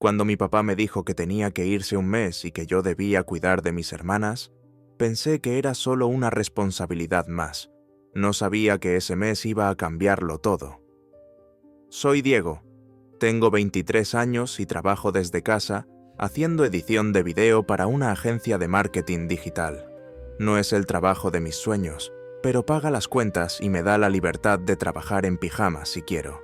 Cuando mi papá me dijo que tenía que irse un mes y que yo debía cuidar de mis hermanas, pensé que era solo una responsabilidad más. No sabía que ese mes iba a cambiarlo todo. Soy Diego. Tengo 23 años y trabajo desde casa haciendo edición de video para una agencia de marketing digital. No es el trabajo de mis sueños, pero paga las cuentas y me da la libertad de trabajar en pijama si quiero.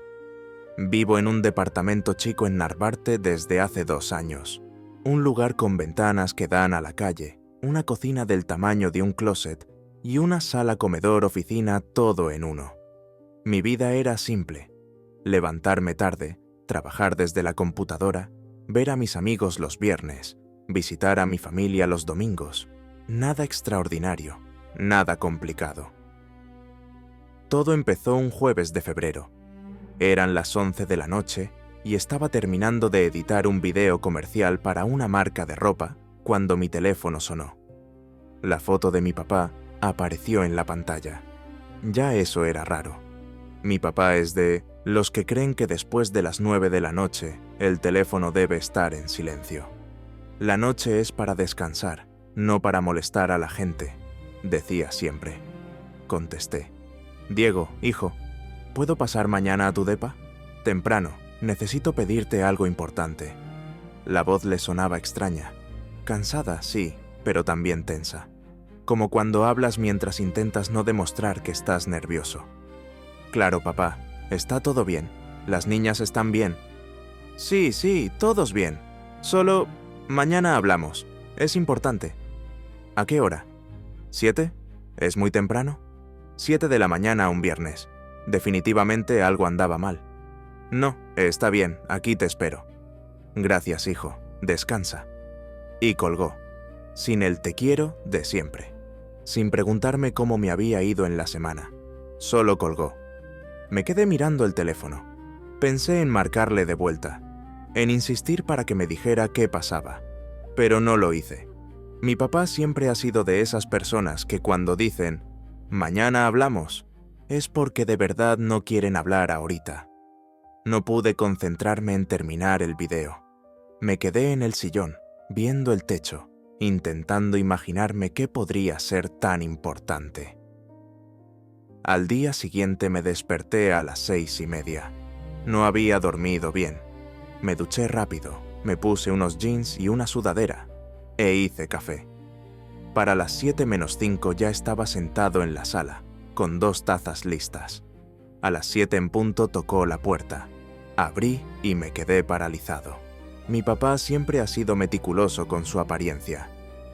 Vivo en un departamento chico en Narvarte desde hace 2 años. Un lugar con ventanas que dan a la calle, una cocina del tamaño de un closet y una sala comedor-oficina todo en uno. Mi vida era simple. Levantarme tarde, trabajar desde la computadora, ver a mis amigos los viernes, visitar a mi familia los domingos. Nada extraordinario, nada complicado. Todo empezó un jueves de febrero. Eran las 11 de la noche y estaba terminando de editar un video comercial para una marca de ropa cuando mi teléfono sonó. La foto de mi papá apareció en la pantalla. Ya eso era raro. Mi papá es de los que creen que después de las 9 de la noche el teléfono debe estar en silencio. La noche es para descansar, no para molestar a la gente, decía siempre. Contesté. Diego, hijo, ¿puedo pasar mañana a tu depa? Temprano, necesito pedirte algo importante. La voz le sonaba extraña. Cansada, sí, pero también tensa. Como cuando hablas mientras intentas no demostrar que estás nervioso. Claro, papá, está todo bien. Las niñas están bien. Sí, todos bien. Solo, mañana hablamos. Es importante. ¿A qué hora? ¿7? ¿Es muy temprano? 7 de la mañana un viernes. Definitivamente algo andaba mal. No, está bien, aquí te espero. Gracias, hijo. Descansa. Y colgó, sin el te quiero de siempre. Sin preguntarme cómo me había ido en la semana. Solo colgó. Me quedé mirando el teléfono. Pensé en marcarle de vuelta, en insistir para que me dijera qué pasaba, pero no lo hice. Mi papá siempre ha sido de esas personas que cuando dicen «mañana hablamos», es porque de verdad no quieren hablar ahorita. No pude concentrarme en terminar el video. Me quedé en el sillón, viendo el techo, intentando imaginarme qué podría ser tan importante. Al día siguiente me desperté a las 6:30. No había dormido bien. Me duché rápido, me puse unos jeans y una sudadera, e hice café. Para las 7:05 ya estaba sentado en la sala, con 2 tazas listas. A las 7 en punto tocó la puerta. Abrí y me quedé paralizado. Mi papá siempre ha sido meticuloso con su apariencia.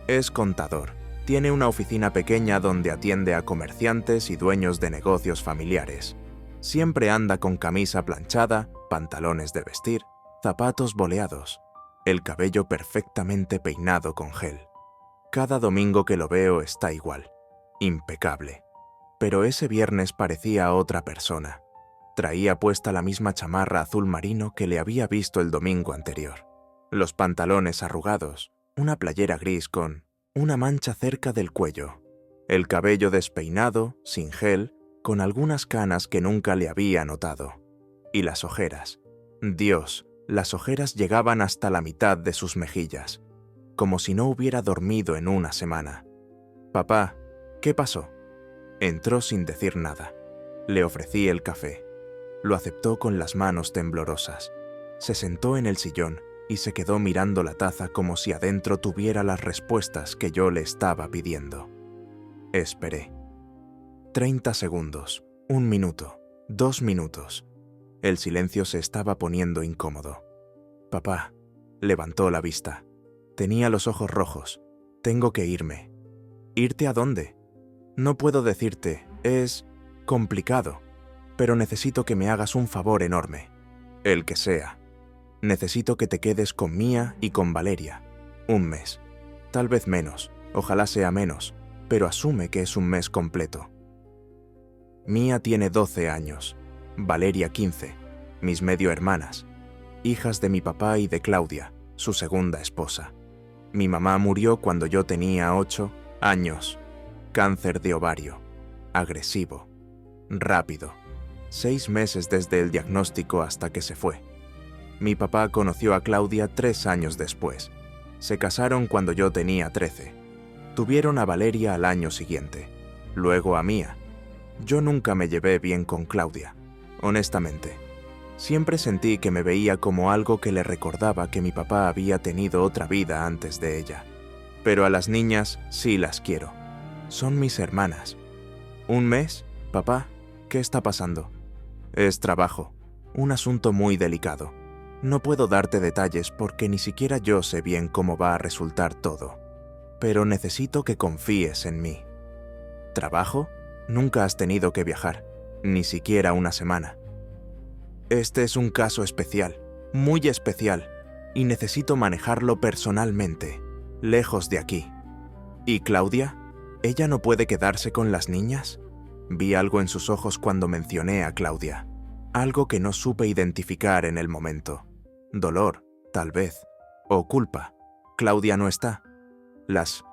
Es contador. Tiene una oficina pequeña donde atiende a comerciantes y dueños de negocios familiares. Siempre anda con camisa planchada, pantalones de vestir, zapatos boleados, el cabello perfectamente peinado con gel. Cada domingo que lo veo está igual, impecable. Pero ese viernes parecía otra persona. Traía puesta la misma chamarra azul marino que le había visto el domingo anterior. Los pantalones arrugados, una playera gris con una mancha cerca del cuello, el cabello despeinado, sin gel, con algunas canas que nunca le había notado. Y las ojeras. Dios, las ojeras llegaban hasta la mitad de sus mejillas, como si no hubiera dormido en una semana. «Papá, ¿qué pasó?» Entró sin decir nada. Le ofrecí el café. Lo aceptó con las manos temblorosas. Se sentó en el sillón y se quedó mirando la taza como si adentro tuviera las respuestas que yo le estaba pidiendo. Esperé. 30 segundos, 1 minuto, 2 minutos. El silencio se estaba poniendo incómodo. «Papá», levantó la vista. Tenía los ojos rojos. «Tengo que irme». «¿Irte a dónde?» «No puedo decirte, es complicado, pero necesito que me hagas un favor enorme. El que sea. Necesito que te quedes con Mía y con Valeria. 1 mes. Tal vez menos, ojalá sea menos, pero asume que es 1 mes completo. Mía tiene 12 años, Valeria 15, mis medio hermanas, hijas de mi papá y de Claudia, su segunda esposa. Mi mamá murió cuando yo tenía 8 años. Cáncer de ovario. Agresivo. Rápido. 6 meses desde el diagnóstico hasta que se fue. Mi papá conoció a Claudia 3 años después. Se casaron cuando yo tenía 13. Tuvieron a Valeria al año siguiente, luego a Mía. Yo nunca me llevé bien con Claudia, honestamente. Siempre sentí que me veía como algo que le recordaba que mi papá había tenido otra vida antes de ella. Pero a las niñas sí las quiero. Son mis hermanas. ¿Un mes? Papá, ¿qué está pasando? Es trabajo, un asunto muy delicado. No puedo darte detalles porque ni siquiera yo sé bien cómo va a resultar todo. Pero necesito que confíes en mí. ¿Trabajo? Nunca has tenido que viajar, ni siquiera una semana. Este es un caso especial, muy especial, y necesito manejarlo personalmente, lejos de aquí. ¿Y Claudia? ¿Ella no puede quedarse con las niñas? Vi algo en sus ojos cuando mencioné a Claudia, algo que no supe identificar en el momento. Dolor, tal vez, o culpa. Claudia no está. Las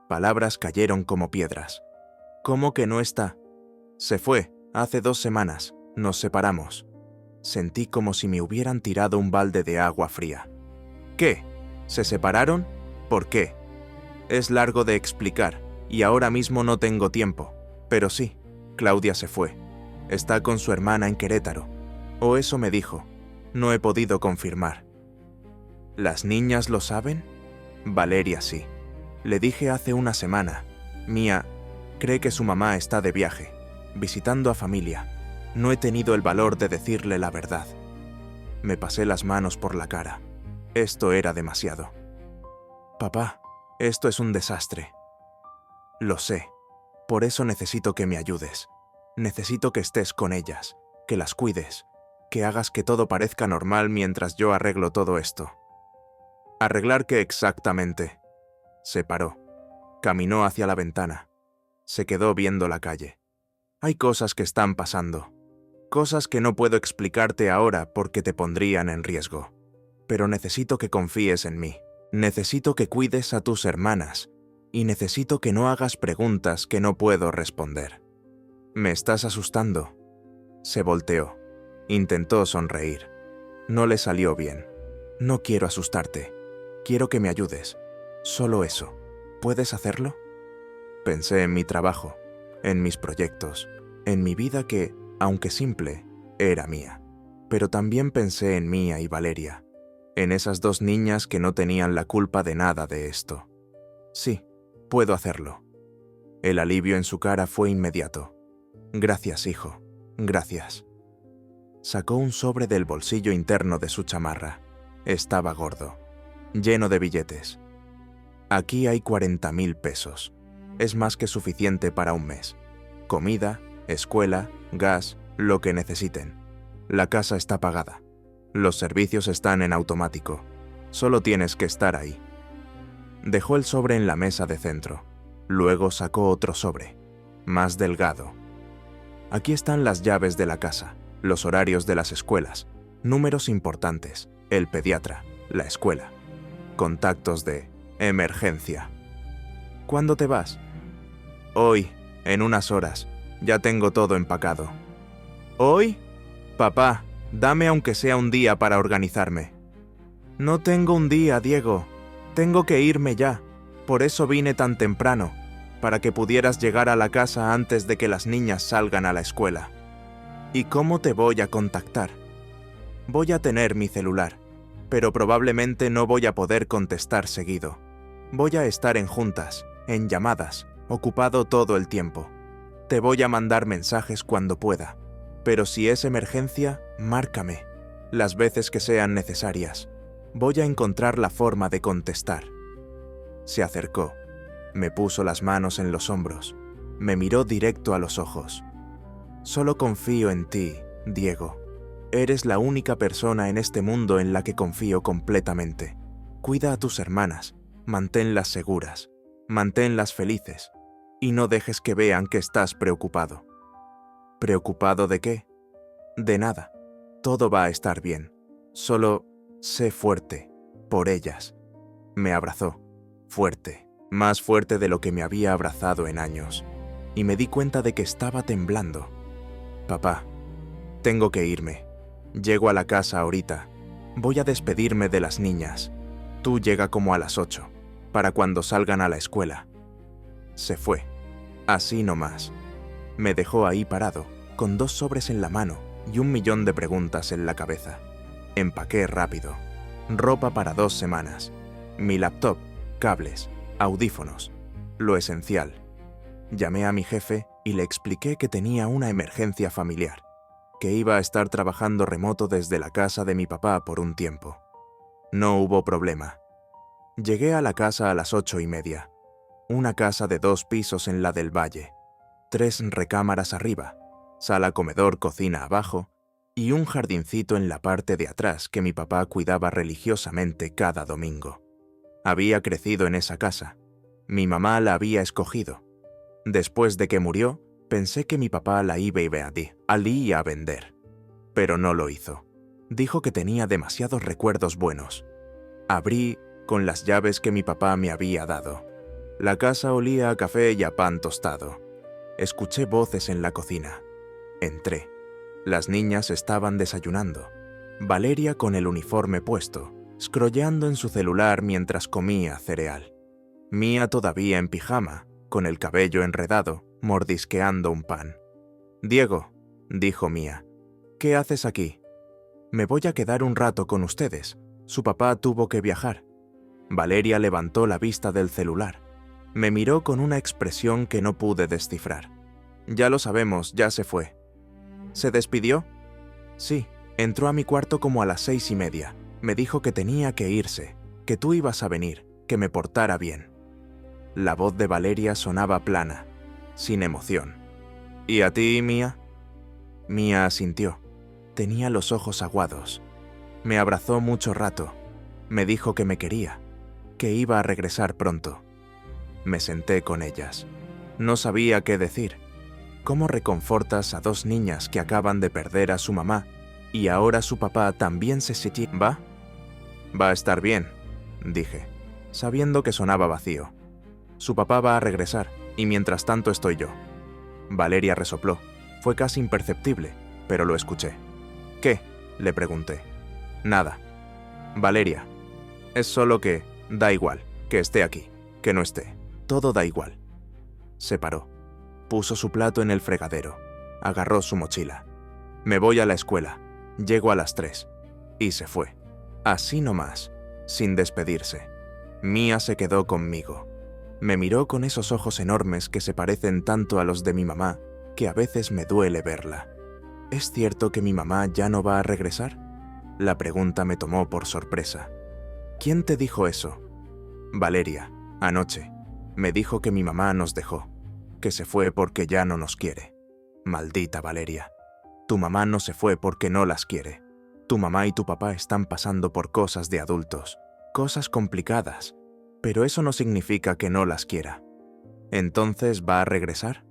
palabras cayeron como piedras. ¿Cómo que no está? Se fue, hace 2 semanas, nos separamos. Sentí como si me hubieran tirado un balde de agua fría. ¿Qué? ¿Se separaron? ¿Por qué? Es largo de explicar, y ahora mismo no tengo tiempo. Pero sí, Claudia se fue. Está con su hermana en Querétaro. O eso me dijo. No he podido confirmar. ¿Las niñas lo saben? Valeria sí. Le dije hace una semana. Mía cree que su mamá está de viaje, visitando a familia. No he tenido el valor de decirle la verdad. Me pasé las manos por la cara. Esto era demasiado. Papá, esto es un desastre. Lo sé. Por eso necesito que me ayudes. Necesito que estés con ellas, que las cuides, que hagas que todo parezca normal mientras yo arreglo todo esto. ¿Arreglar qué exactamente? Se paró. Caminó hacia la ventana. Se quedó viendo la calle. Hay cosas que están pasando. Cosas que no puedo explicarte ahora porque te pondrían en riesgo. Pero necesito que confíes en mí. Necesito que cuides a tus hermanas. Y necesito que no hagas preguntas que no puedo responder. ¿Me estás asustando? Se volteó. Intentó sonreír. No le salió bien. No quiero asustarte. Quiero que me ayudes. Solo eso. ¿Puedes hacerlo? Pensé en mi trabajo, en mis proyectos, en mi vida que, aunque simple, era mía. Pero también pensé en Mía y Valeria, en esas 2 niñas que no tenían la culpa de nada de esto. Sí, puedo hacerlo. El alivio en su cara fue inmediato. Gracias, hijo. Gracias. Sacó un sobre del bolsillo interno de su chamarra. Estaba gordo, lleno de billetes. Aquí hay 40,000 pesos. Es más que suficiente para un mes. Comida, escuela, gas, lo que necesiten. La casa está pagada. Los servicios están en automático. Solo tienes que estar ahí. Dejó el sobre en la mesa de centro. Luego sacó otro sobre, más delgado. Aquí están las llaves de la casa, los horarios de las escuelas, números importantes, el pediatra, la escuela, contactos de emergencia. ¿Cuándo te vas? Hoy, en unas horas. Ya tengo todo empacado. ¿Hoy? Papá, dame aunque sea un día para organizarme. No tengo un día, Diego. Tengo que irme ya. Por eso vine tan temprano, para que pudieras llegar a la casa antes de que las niñas salgan a la escuela. ¿Y cómo te voy a contactar? Voy a tener mi celular, pero probablemente no voy a poder contestar seguido. Voy a estar en juntas, en llamadas, ocupado todo el tiempo. Te voy a mandar mensajes cuando pueda, pero si es emergencia, márcame, las veces que sean necesarias. Voy a encontrar la forma de contestar. Se acercó, me puso las manos en los hombros, me miró directo a los ojos. Solo confío en ti, Diego. Eres la única persona en este mundo en la que confío completamente. Cuida a tus hermanas, manténlas seguras, manténlas felices, y no dejes que vean que estás preocupado. ¿Preocupado de qué? De nada. Todo va a estar bien. Solo sé fuerte, por ellas. Me abrazó, fuerte, más fuerte de lo que me había abrazado en años, y me di cuenta de que estaba temblando. Papá, tengo que irme. Llego a la casa ahorita. Voy a despedirme de las niñas. Tú llega como a las 8, para cuando salgan a la escuela. Se fue. Así nomás. Me dejó ahí parado, con 2 sobres en la mano y 1.000.000 de preguntas en la cabeza. Empaqué rápido. Ropa para 2 semanas. Mi laptop, cables, audífonos. Lo esencial. Llamé a mi jefe y le expliqué que tenía una emergencia familiar, que iba a estar trabajando remoto desde la casa de mi papá por un tiempo. No hubo problema. Llegué a la casa a las 8:30. Una casa de 2 pisos en la del Valle. 3 recámaras arriba, sala, comedor, cocina abajo y un jardincito en la parte de atrás que mi papá cuidaba religiosamente cada domingo. Había crecido en esa casa. Mi mamá la había escogido. Después de que murió, pensé que mi papá la iba a vender. Pero no lo hizo. Dijo que tenía demasiados recuerdos buenos. Abrí con las llaves que mi papá me había dado. La casa olía a café y a pan tostado. Escuché voces en la cocina. Entré. Las niñas estaban desayunando. Valeria con el uniforme puesto, scrolleando en su celular mientras comía cereal. Mía todavía en pijama, con el cabello enredado, mordisqueando un pan. «Diego», dijo Mía, «¿qué haces aquí?» «Me voy a quedar un rato con ustedes. Su papá tuvo que viajar». Valeria levantó la vista del celular. Me miró con una expresión que no pude descifrar. «Ya lo sabemos, ya se fue». «¿Se despidió?» «Sí, entró a mi cuarto como a las 6:30. Me dijo que tenía que irse, que tú ibas a venir, que me portara bien». La voz de Valeria sonaba plana, sin emoción. «¿Y a ti, Mía?» Mía asintió. Tenía los ojos aguados. Me abrazó mucho rato. Me dijo que me quería, que iba a regresar pronto. Me senté con ellas. No sabía qué decir. ¿Cómo reconfortas a 2 niñas que acaban de perder a su mamá y ahora su papá también se va? «Va a estar bien», dije, sabiendo que sonaba vacío. «Su papá va a regresar y mientras tanto estoy yo». Valeria resopló. Fue casi imperceptible, pero lo escuché. «¿Qué?», le pregunté. «Nada. Valeria, es solo que da igual, que esté aquí, que no esté. Todo da igual». Se paró. Puso su plato en el fregadero. Agarró su mochila. «Me voy a la escuela. Llego a las 3». Y se fue. Así nomás, sin despedirse. Mía se quedó conmigo. Me miró con esos ojos enormes que se parecen tanto a los de mi mamá que a veces me duele verla. ¿Es cierto que mi mamá ya no va a regresar? La pregunta me tomó por sorpresa. ¿Quién te dijo eso? Valeria, anoche. Me dijo que mi mamá nos dejó, que se fue porque ya no nos quiere. Maldita Valeria. Tu mamá no se fue porque no las quiere. Tu mamá y tu papá están pasando por cosas de adultos, cosas complicadas, pero eso no significa que no las quiera. ¿Entonces va a regresar?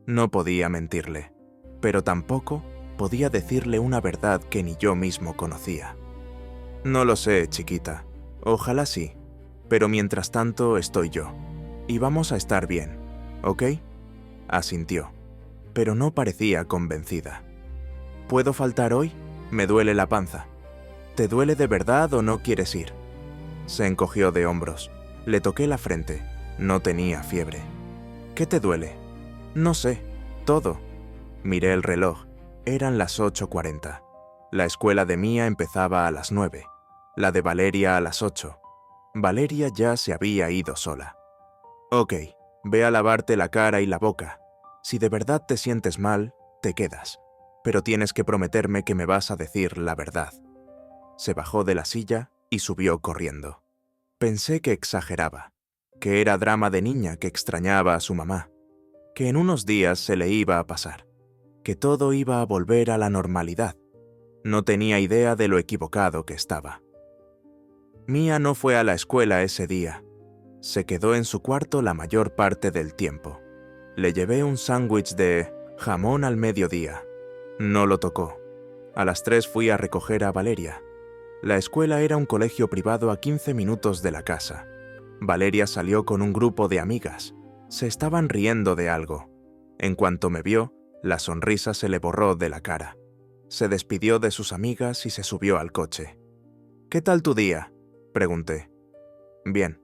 No podía mentirle, pero tampoco podía decirle una verdad que ni yo mismo conocía. No lo sé, chiquita. Ojalá sí, pero mientras tanto estoy yo. Y vamos a estar bien, ¿ok? Asintió, pero no parecía convencida. ¿Puedo faltar hoy? Me duele la panza. ¿Te duele de verdad o no quieres ir? Se encogió de hombros. Le toqué la frente. No tenía fiebre. ¿Qué te duele? No sé, todo. Miré el reloj. Eran las 8:40. La escuela de Mía empezaba a las 9. La de Valeria a las 8. Valeria ya se había ido sola. Ok, ve a lavarte la cara y la boca. Si de verdad te sientes mal, te quedas. Pero tienes que prometerme que me vas a decir la verdad. Se bajó de la silla y subió corriendo. Pensé que exageraba, que era drama de niña que extrañaba a su mamá, que en unos días se le iba a pasar, que todo iba a volver a la normalidad. No tenía idea de lo equivocado que estaba. Mía no fue a la escuela ese día. Se quedó en su cuarto la mayor parte del tiempo. Le llevé un sándwich de jamón al mediodía. No lo tocó. A las 3 fui a recoger a Valeria. La escuela era un colegio privado a 15 minutos de la casa. Valeria salió con un grupo de amigas. Se estaban riendo de algo. En cuanto me vio, la sonrisa se le borró de la cara. Se despidió de sus amigas y se subió al coche. ¿Qué tal tu día?, pregunté. Bien.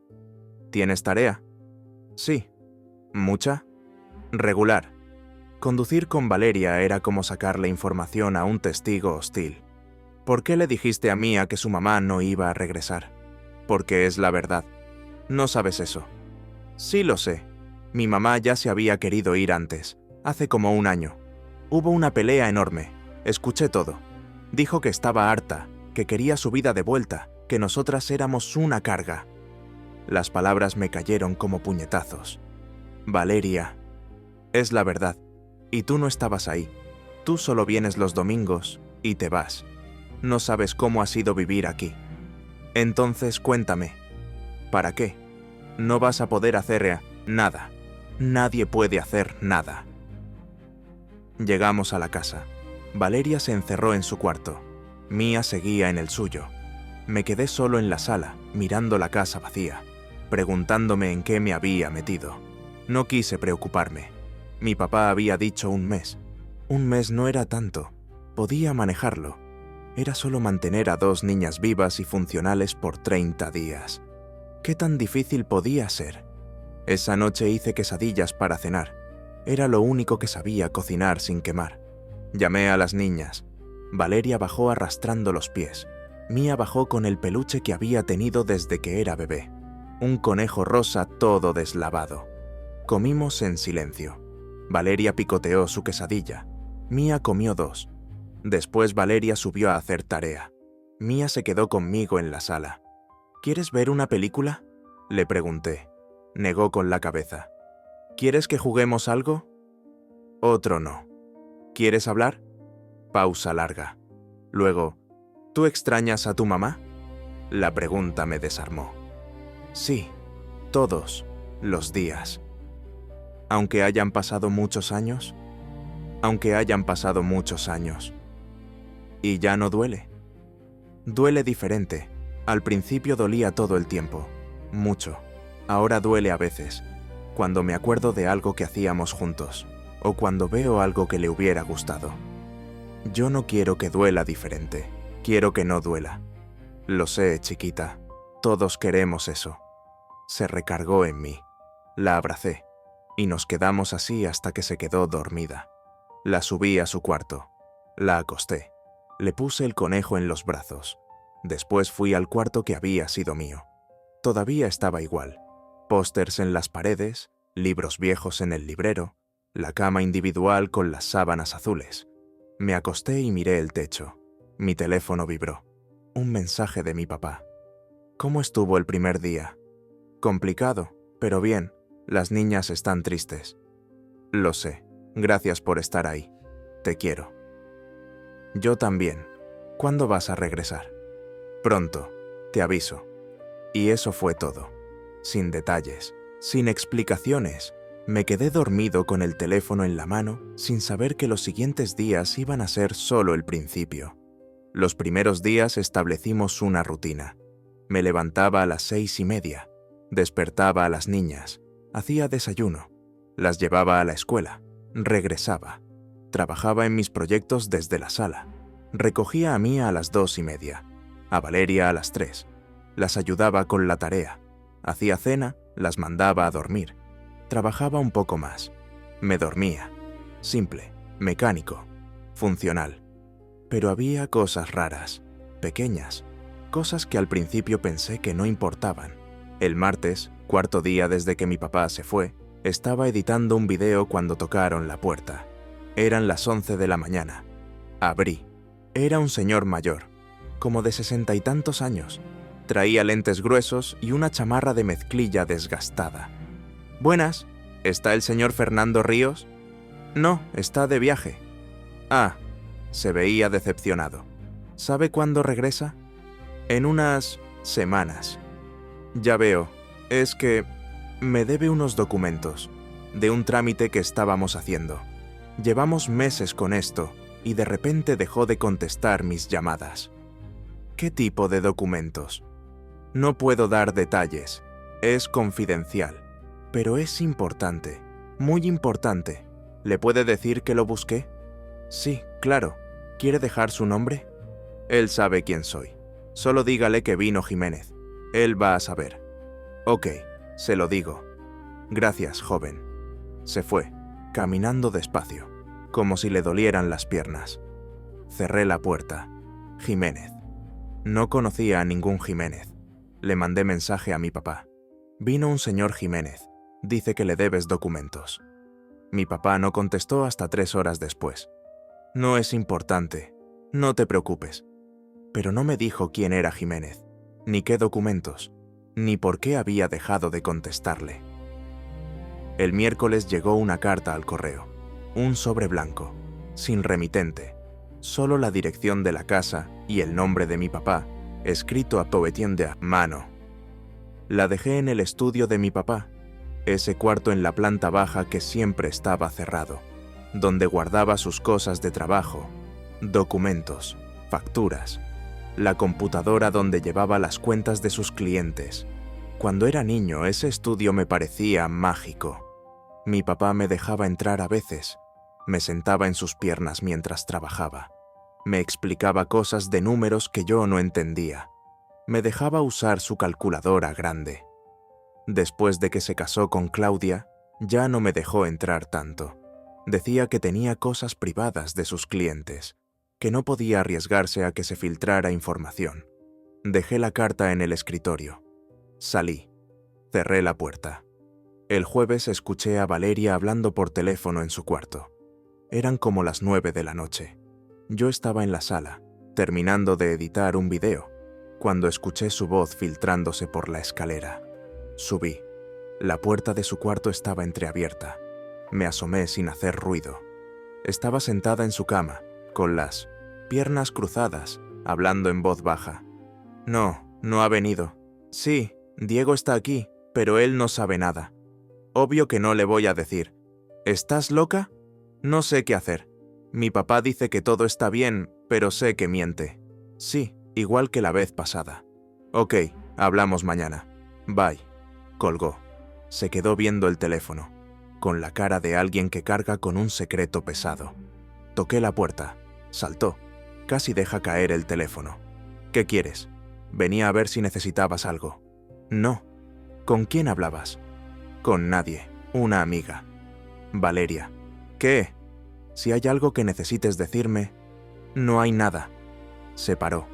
¿Tienes tarea? Sí. ¿Mucha? Regular. Conducir con Valeria era como sacarle información a un testigo hostil. ¿Por qué le dijiste a Mía que su mamá no iba a regresar? Porque es la verdad. No sabes eso. Sí lo sé. Mi mamá ya se había querido ir antes, hace como un año. Hubo una pelea enorme. Escuché todo. Dijo que estaba harta, que quería su vida de vuelta, que nosotras éramos una carga. Las palabras me cayeron como puñetazos. Valeria, es la verdad. Y tú no estabas ahí. Tú solo vienes los domingos y te vas. No sabes cómo ha sido vivir aquí. Entonces cuéntame, ¿para qué? No vas a poder hacer nada. Nadie puede hacer nada. Llegamos a la casa. Valeria se encerró en su cuarto. Mía seguía en el suyo. Me quedé solo en la sala, mirando la casa vacía, preguntándome en qué me había metido. No quise preocuparme. Mi papá había dicho un mes. Un mes no era tanto. Podía manejarlo. Era solo mantener a 2 niñas vivas y funcionales por 30 días. ¿Qué tan difícil podía ser? Esa noche hice quesadillas para cenar. Era lo único que sabía cocinar sin quemar. Llamé a las niñas. Valeria bajó arrastrando los pies. Mía bajó con el peluche que había tenido desde que era bebé. Un conejo rosa todo deslavado. Comimos en silencio. Valeria picoteó su quesadilla. Mía comió 2. Después Valeria subió a hacer tarea. Mía se quedó conmigo en la sala. ¿Quieres ver una película?, le pregunté. Negó con la cabeza. ¿Quieres que juguemos algo? Otro no. ¿Quieres hablar? Pausa larga. Luego, ¿tú extrañas a tu mamá? La pregunta me desarmó. Sí, todos los días. Aunque hayan pasado muchos años. Aunque hayan pasado muchos años. ¿Y ya no duele? Duele diferente. Al principio dolía todo el tiempo. Mucho. Ahora duele a veces. Cuando me acuerdo de algo que hacíamos juntos. O cuando veo algo que le hubiera gustado. Yo no quiero que duela diferente. Quiero que no duela. Lo sé, chiquita. Todos queremos eso. Se recargó en mí. La abracé. Y nos quedamos así hasta que se quedó dormida. La subí a su cuarto. La acosté. Le puse el conejo en los brazos. Después fui al cuarto que había sido mío. Todavía estaba igual. Pósters en las paredes, libros viejos en el librero, la cama individual con las sábanas azules. Me acosté y miré el techo. Mi teléfono vibró. Un mensaje de mi papá. ¿Cómo estuvo el primer día? Complicado, pero bien. Las niñas están tristes. Lo sé. Gracias por estar ahí. Te quiero. Yo también. ¿Cuándo vas a regresar? Pronto. Te aviso. Y eso fue todo. Sin detalles, sin explicaciones. Me quedé dormido con el teléfono en la mano, sin saber que los siguientes días iban a ser solo el principio. Los primeros días establecimos una rutina. Me levantaba a las 6:30. Despertaba a las niñas. Hacía desayuno. Las llevaba a la escuela. Regresaba. Trabajaba en mis proyectos desde la sala. Recogía a Mía a las 2:30. A Valeria a las 3. Las ayudaba con la tarea. Hacía cena, las mandaba a dormir. Trabajaba un poco más. Me dormía. Simple, mecánico, funcional. Pero había cosas raras, pequeñas, cosas que al principio pensé que no importaban. El martes, 4.º día desde que mi papá se fue, estaba editando un video cuando tocaron la puerta. Eran las 11 de la mañana. Abrí. Era un señor mayor, como de 60 y tantos años. Traía lentes gruesos y una chamarra de mezclilla desgastada. Buenas, ¿está el señor Fernando Ríos? No, está de viaje. Ah, se veía decepcionado. ¿Sabe cuándo regresa? En unas semanas. Ya veo, es que me debe unos documentos, de un trámite que estábamos haciendo. Llevamos meses con esto y de repente dejó de contestar mis llamadas. ¿Qué tipo de documentos? No puedo dar detalles, es confidencial, pero es importante, muy importante. ¿Le puede decir que lo busqué? Sí, claro. ¿Quiere dejar su nombre? Él sabe quién soy. Solo dígale que vino Jiménez. Él va a saber. Ok, se lo digo. Gracias, joven. Se fue, caminando despacio, como si le dolieran las piernas. Cerré la puerta. Jiménez. No conocía a ningún Jiménez. Le mandé mensaje a mi papá. Vino un señor Jiménez. Dice que le debes documentos. Mi papá no contestó hasta 3 horas después. No es importante. No te preocupes. Pero no me dijo quién era Jiménez, ni qué documentos, ni por qué había dejado de contestarle. El miércoles llegó una carta al correo. Un sobre blanco, sin remitente. Solo la dirección de la casa y el nombre de mi papá, escrito a Poetien de mano. La dejé en el estudio de mi papá, ese cuarto en la planta baja que siempre estaba cerrado, donde guardaba sus cosas de trabajo, documentos, facturas, la computadora donde llevaba las cuentas de sus clientes. Cuando era niño, ese estudio me parecía mágico. Mi papá me dejaba entrar a veces. Me sentaba en sus piernas mientras trabajaba. Me explicaba cosas de números que yo no entendía. Me dejaba usar su calculadora grande. Después de que se casó con Claudia, ya no me dejó entrar tanto. Decía que tenía cosas privadas de sus clientes, que no podía arriesgarse a que se filtrara información. Dejé la carta en el escritorio. Salí. Cerré la puerta. El jueves escuché a Valeria hablando por teléfono en su cuarto. Eran como las 9 de la noche. Yo estaba en la sala, terminando de editar un video, cuando escuché su voz filtrándose por la escalera. Subí. La puerta de su cuarto estaba entreabierta. Me asomé sin hacer ruido. Estaba sentada en su cama, con las piernas cruzadas, hablando en voz baja. No ha venido. Sí, Diego está aquí, pero él no sabe nada. Obvio que no le voy a decir. ¿Estás loca? No sé qué hacer. Mi papá dice que todo está bien, pero sé que miente. Sí, igual que la vez pasada. Ok, hablamos mañana. Bye. Colgó. Se quedó viendo el teléfono, con la cara de alguien que carga con un secreto pesado. Toqué la puerta. Saltó. Casi deja caer el teléfono. ¿Qué quieres? Venía a ver si necesitabas algo. No. ¿Con quién hablabas? Con nadie. Una amiga. Valeria. ¿Qué? Si hay algo que necesites decirme. No hay nada. Se paró.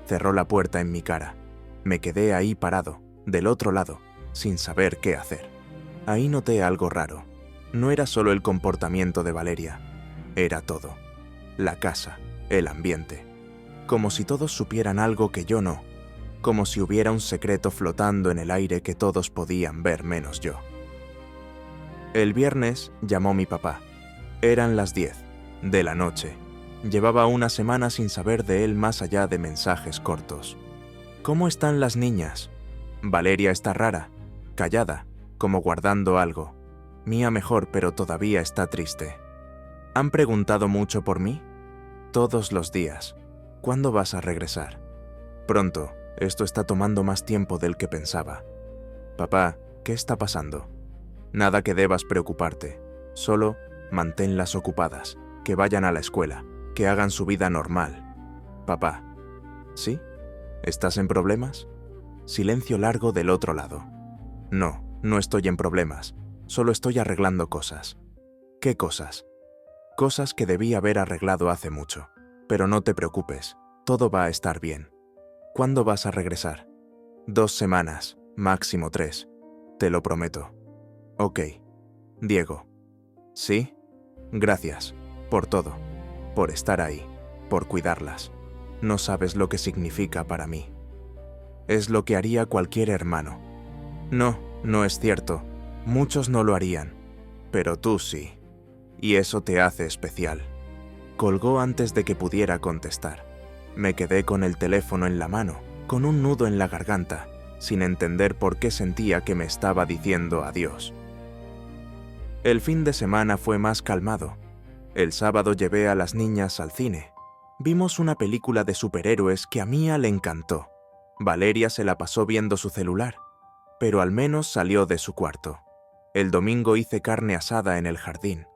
Cerró la puerta en mi cara. Me quedé ahí parado, del otro lado, sin saber qué hacer. Ahí noté algo raro. No era solo el comportamiento de Valeria. Era todo. La casa, el ambiente. Como si todos supieran algo que yo no. Como si hubiera un secreto flotando en el aire que todos podían ver menos yo. El viernes llamó mi papá. Eran las 10 de la noche. Llevaba una semana sin saber de él más allá de mensajes cortos. ¿Cómo están las niñas? Valeria está rara, callada, como guardando algo. Mía mejor, pero todavía está triste. ¿Han preguntado mucho por mí? Todos los días. ¿Cuándo vas a regresar? Pronto. Esto está tomando más tiempo del que pensaba. Papá, ¿qué está pasando? Nada que debas preocuparte. Solo manténlas ocupadas, que vayan a la escuela, que hagan su vida normal. Papá. ¿Sí? ¿Estás en problemas? Silencio largo del otro lado. No estoy en problemas. Solo estoy arreglando cosas. ¿Qué cosas? Cosas que debí haber arreglado hace mucho. Pero no te preocupes, todo va a estar bien. ¿Cuándo vas a regresar? 2 semanas, máximo 3. Te lo prometo. Ok. Diego. ¿Sí? Gracias. Por todo. Por estar ahí. Por cuidarlas. No sabes lo que significa para mí. Es lo que haría cualquier hermano. No es cierto. Muchos no lo harían. Pero tú sí. Y eso te hace especial. Colgó antes de que pudiera contestar. Me quedé con el teléfono en la mano, con un nudo en la garganta, sin entender por qué sentía que me estaba diciendo adiós. El fin de semana fue más calmado. El sábado llevé a las niñas al cine. Vimos una película de superhéroes que a Mía le encantó. Valeria se la pasó viendo su celular, pero al menos salió de su cuarto. El domingo hice carne asada en el jardín,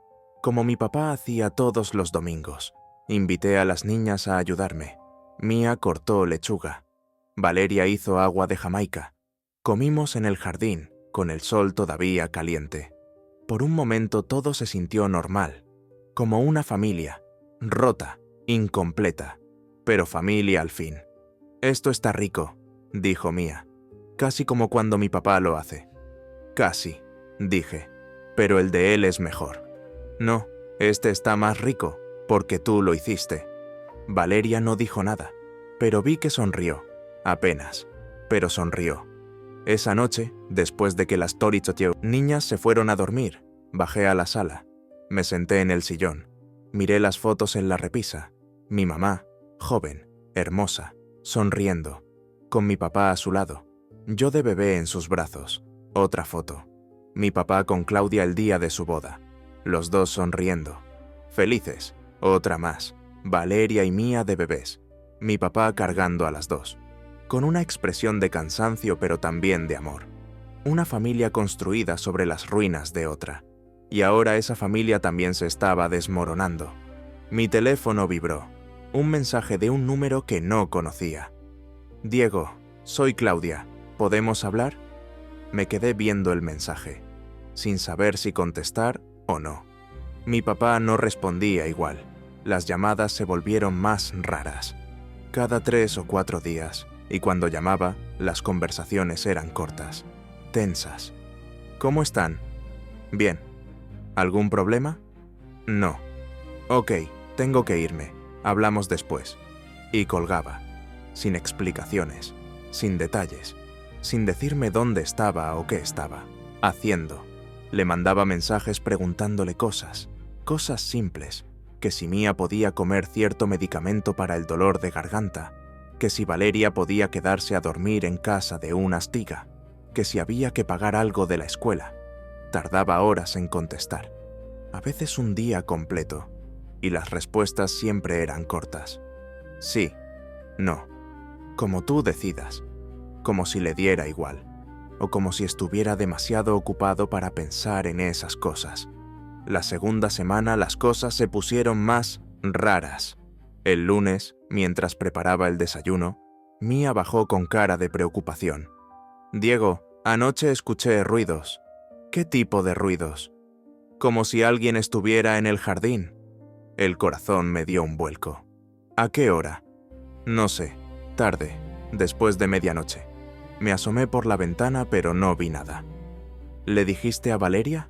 como mi papá hacía todos los domingos. Invité a las niñas a ayudarme. Mía cortó lechuga. Valeria hizo agua de Jamaica. Comimos en el jardín, con el sol todavía caliente. Por un momento todo se sintió normal, como una familia, rota, incompleta, pero familia al fin. «Esto está rico», dijo Mía, casi como cuando mi papá lo hace. «Casi», dije, «pero el de él es mejor». «No, este está más rico, porque tú lo hiciste». Valeria no dijo nada, pero vi que sonrió, apenas, pero sonrió. Esa noche, después de que las niñas se fueron a dormir, bajé a la sala, me senté en el sillón, miré las fotos en la repisa, mi mamá, joven, hermosa, sonriendo, con mi papá a su lado, yo de bebé en sus brazos, otra foto, mi papá con Claudia el día de su boda, los dos sonriendo, felices, otra más, Valeria y Mía de bebés, mi papá cargando a las dos, con una expresión de cansancio pero también de amor. Una familia construida sobre las ruinas de otra. Y ahora esa familia también se estaba desmoronando. Mi teléfono vibró. Un mensaje de un número que no conocía. «Diego, soy Claudia. ¿Podemos hablar?» Me quedé viendo el mensaje, sin saber si contestar o no. Mi papá no respondía igual. Las llamadas se volvieron más raras. Cada 3 o 4 días. Y cuando llamaba, las conversaciones eran cortas, tensas. «¿Cómo están?» «Bien». «¿Algún problema?» «No». «Ok, tengo que irme. Hablamos después». Y colgaba, sin explicaciones, sin detalles, sin decirme dónde estaba o qué estaba haciendo. Le mandaba mensajes preguntándole cosas simples, que si Mía podía comer cierto medicamento para el dolor de garganta, que si Valeria podía quedarse a dormir en casa de una astiga, que si había que pagar algo de la escuela. Tardaba horas en contestar, a veces un día completo, y las respuestas siempre eran cortas. Sí, no, como tú decidas, como si le diera igual, o como si estuviera demasiado ocupado para pensar en esas cosas. La segunda semana las cosas se pusieron más raras. El lunes, mientras preparaba el desayuno, Mía bajó con cara de preocupación. «Diego, anoche escuché ruidos». «¿Qué tipo de ruidos?» «Como si alguien estuviera en el jardín». El corazón me dio un vuelco. «¿A qué hora?» «No sé, tarde, después de medianoche. Me asomé por la ventana pero no vi nada». «¿Le dijiste a Valeria?»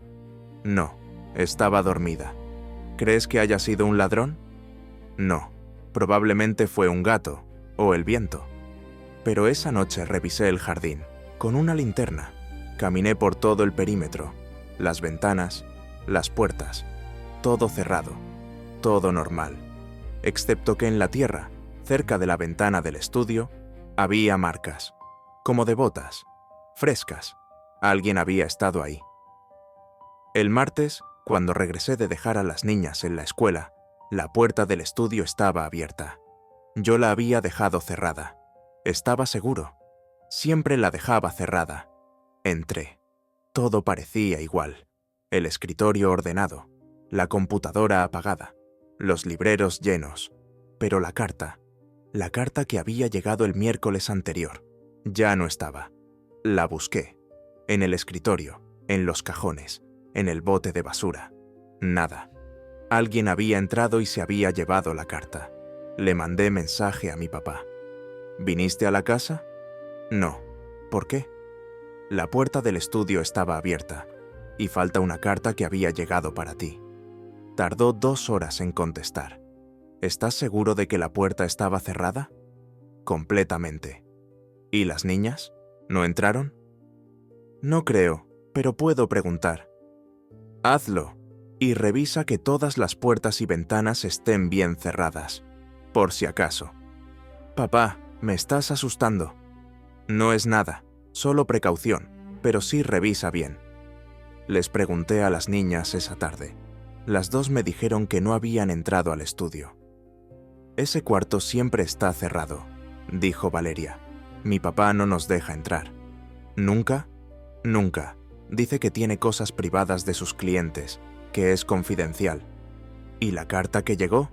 «No, estaba dormida». «¿Crees que haya sido un ladrón?» «No. Probablemente fue un gato, o el viento». Pero esa noche revisé el jardín, con una linterna. Caminé por todo el perímetro, las ventanas, las puertas, todo cerrado, todo normal, excepto que en la tierra, cerca de la ventana del estudio, había marcas, como de botas, frescas. Alguien había estado ahí. El martes, cuando regresé de dejar a las niñas en la escuela, la puerta del estudio estaba abierta. Yo la había dejado cerrada. Estaba seguro. Siempre la dejaba cerrada. Entré. Todo parecía igual. El escritorio ordenado, la computadora apagada, los libreros llenos. Pero la carta que había llegado el miércoles anterior, ya no estaba. La busqué. En el escritorio, en los cajones, en el bote de basura. Nada. Alguien había entrado y se había llevado la carta. Le mandé mensaje a mi papá. ¿Viniste a la casa? No. ¿Por qué? La puerta del estudio estaba abierta y falta una carta que había llegado para ti. Tardó 2 horas en contestar. ¿Estás seguro de que la puerta estaba cerrada? Completamente. ¿Y las niñas? ¿No entraron? No creo, pero puedo preguntar. Hazlo. Y revisa que todas las puertas y ventanas estén bien cerradas, por si acaso. Papá, me estás asustando. No es nada, solo precaución, pero sí revisa bien. Les pregunté a las niñas esa tarde. Las dos me dijeron que no habían entrado al estudio. Ese cuarto siempre está cerrado, dijo Valeria. Mi papá no nos deja entrar. ¿Nunca? Nunca. Dice que tiene cosas privadas de sus clientes, que es confidencial. ¿Y la carta que llegó?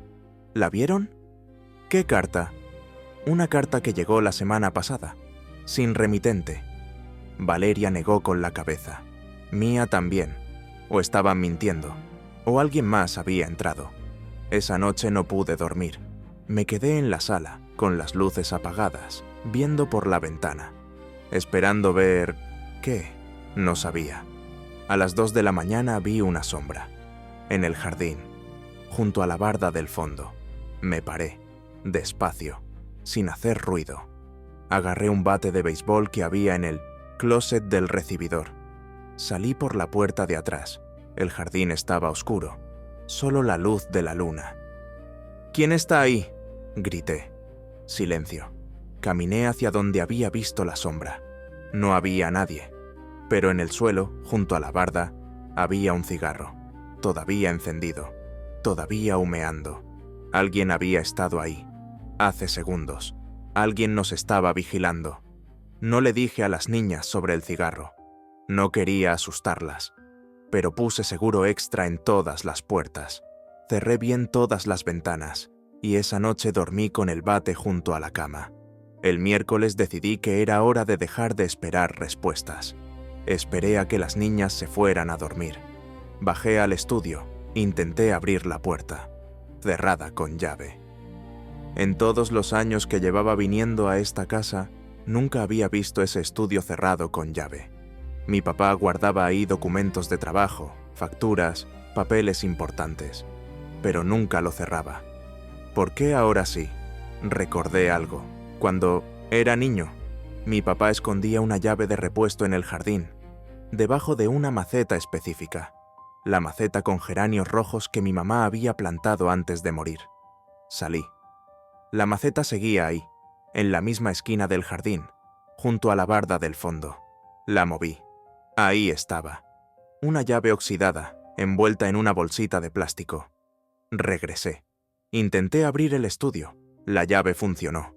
¿La vieron? ¿Qué carta? Una carta que llegó la semana pasada, sin remitente. Valeria negó con la cabeza. Mía también. O estaban mintiendo. O alguien más había entrado. Esa noche no pude dormir. Me quedé en la sala, con las luces apagadas, viendo por la ventana. Esperando ver... ¿qué? No sabía. A las 2 de la mañana vi una sombra. En el jardín, junto a la barda del fondo. Me paré, despacio, sin hacer ruido. Agarré un bate de béisbol que había en el closet del recibidor. Salí por la puerta de atrás. El jardín estaba oscuro, solo la luz de la luna. ¿Quién está ahí?, grité. Silencio. Caminé hacia donde había visto la sombra. No había nadie, pero en el suelo, junto a la barda, había un cigarro, todavía encendido, todavía humeando. Alguien había estado ahí, hace segundos. Alguien nos estaba vigilando. No le dije a las niñas sobre el cigarro. No quería asustarlas, pero puse seguro extra en todas las puertas. Cerré bien todas las ventanas, y esa noche dormí con el bate junto a la cama. El miércoles decidí que era hora de dejar de esperar respuestas. Esperé a que las niñas se fueran a dormir. Bajé al estudio, intenté abrir la puerta, cerrada con llave. En todos los años que llevaba viniendo a esta casa, nunca había visto ese estudio cerrado con llave. Mi papá guardaba ahí documentos de trabajo, facturas, papeles importantes, pero nunca lo cerraba. ¿Por qué ahora sí? Recordé algo. Cuando era niño, mi papá escondía una llave de repuesto en el jardín, debajo de una maceta específica, la maceta con geranios rojos que mi mamá había plantado antes de morir. Salí. La maceta seguía ahí, en la misma esquina del jardín, junto a la barda del fondo. La moví. Ahí estaba. Una llave oxidada, envuelta en una bolsita de plástico. Regresé. Intenté abrir el estudio. La llave funcionó.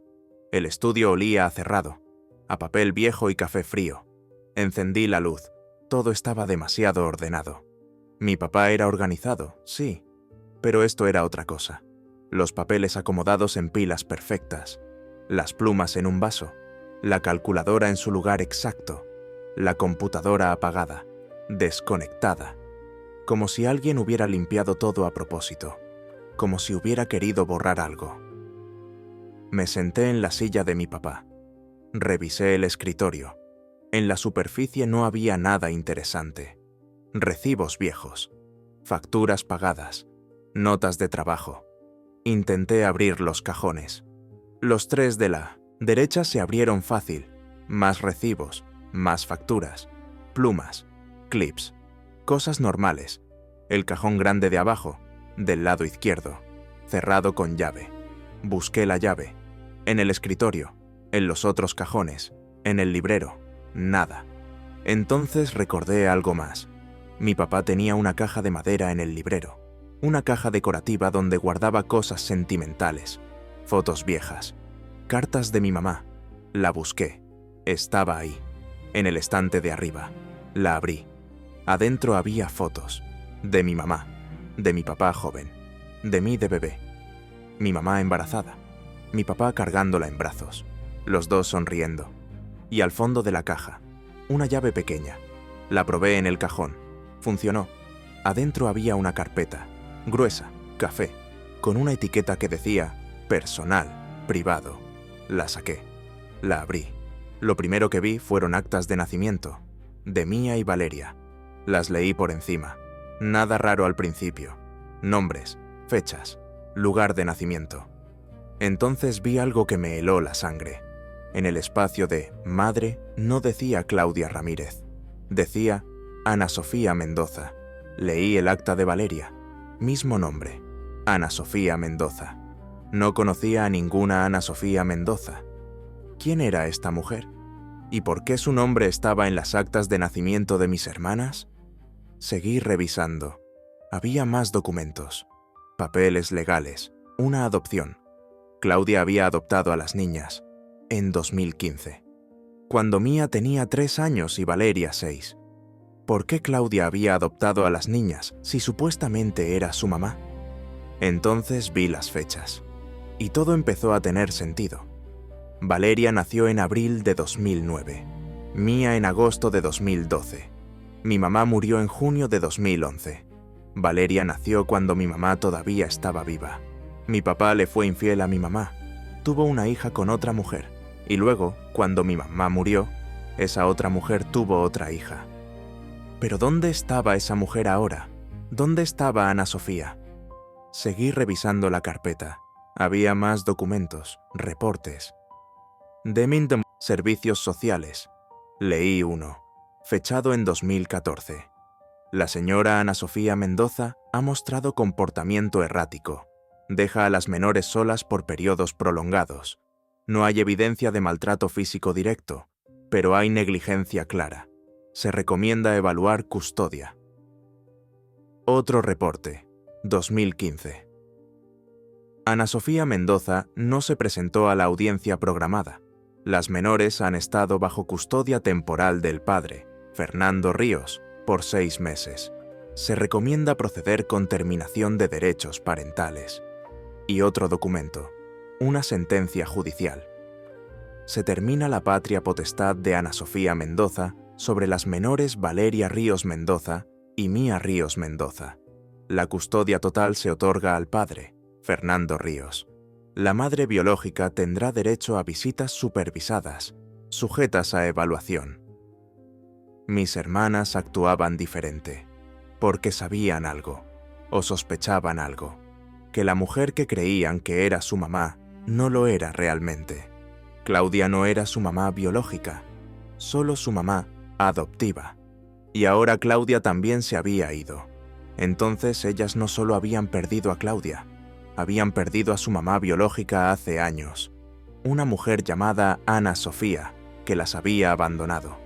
El estudio olía a cerrado, a papel viejo y café frío. Encendí la luz. Todo estaba demasiado ordenado. Mi papá era organizado, sí, pero esto era otra cosa. Los papeles acomodados en pilas perfectas, las plumas en un vaso, la calculadora en su lugar exacto, la computadora apagada, desconectada, como si alguien hubiera limpiado todo a propósito, como si hubiera querido borrar algo. Me senté en la silla de mi papá. Revisé el escritorio. En la superficie no había nada interesante. Recibos viejos, facturas pagadas, notas de trabajo. Intenté abrir los cajones. Los 3 de la derecha se abrieron fácil. Más recibos, más facturas, plumas, clips, cosas normales. El cajón grande de abajo, del lado izquierdo, cerrado con llave. Busqué la llave. En el escritorio, en los otros cajones, en el librero, nada. Entonces recordé algo más. Mi papá tenía una caja de madera en el librero, una caja decorativa donde guardaba cosas sentimentales, fotos viejas, cartas de mi mamá. La busqué. Estaba ahí, en el estante de arriba. La abrí. Adentro había fotos, de mi mamá, de mi papá joven, de mí de bebé, mi mamá embarazada, mi papá cargándola en brazos, los dos sonriendo. Y al fondo de la caja, una llave pequeña. La probé en el cajón. Funcionó. Adentro había una carpeta, gruesa, café, con una etiqueta que decía personal, privado. La saqué. La abrí. Lo primero que vi fueron actas de nacimiento, de Mía y Valeria. Las leí por encima. Nada raro al principio. Nombres, fechas, lugar de nacimiento. Entonces vi algo que me heló la sangre. En el espacio de madre no decía Claudia Ramírez. Decía Ana Sofía Mendoza. Leí el acta de Valeria. Mismo nombre. Ana Sofía Mendoza. No conocía a ninguna Ana Sofía Mendoza. ¿Quién era esta mujer? ¿Y por qué su nombre estaba en las actas de nacimiento de mis hermanas? Seguí revisando. Había más documentos. Papeles legales. Una adopción. Claudia había adoptado a las niñas. En 2015. Cuando Mía tenía 3 años y Valeria 6. ¿Por qué Claudia había adoptado a las niñas si supuestamente era su mamá? Entonces vi las fechas. Y todo empezó a tener sentido. Valeria nació en abril de 2009. Mía en agosto de 2012. Mi mamá murió en junio de 2011. Valeria nació cuando mi mamá todavía estaba viva. Mi papá le fue infiel a mi mamá. Tuvo una hija con otra mujer. Y luego, cuando mi mamá murió, esa otra mujer tuvo otra hija. Pero ¿dónde estaba esa mujer ahora? ¿Dónde estaba Ana Sofía? Seguí revisando la carpeta. Había más documentos, reportes. Deming Servicios Sociales. Leí uno, fechado en 2014. La señora Ana Sofía Mendoza ha mostrado comportamiento errático. Deja a las menores solas por periodos prolongados. No hay evidencia de maltrato físico directo, pero hay negligencia clara. Se recomienda evaluar custodia. Otro reporte, 2015. Ana Sofía Mendoza no se presentó a la audiencia programada. Las menores han estado bajo custodia temporal del padre, Fernando Ríos, por 6 meses. Se recomienda proceder con terminación de derechos parentales. Y otro documento, una sentencia judicial. Se termina la patria potestad de Ana Sofía Mendoza sobre las menores Valeria Ríos Mendoza y Mía Ríos Mendoza. La custodia total se otorga al padre, Fernando Ríos. La madre biológica tendrá derecho a visitas supervisadas, sujetas a evaluación. Mis hermanas actuaban diferente, porque sabían algo, o sospechaban algo, que la mujer que creían que era su mamá no lo era realmente. Claudia no era su mamá biológica, solo su mamá adoptiva. Y ahora Claudia también se había ido. Entonces ellas no solo habían perdido a Claudia, habían perdido a su mamá biológica hace años, una mujer llamada Ana Sofía, que las había abandonado,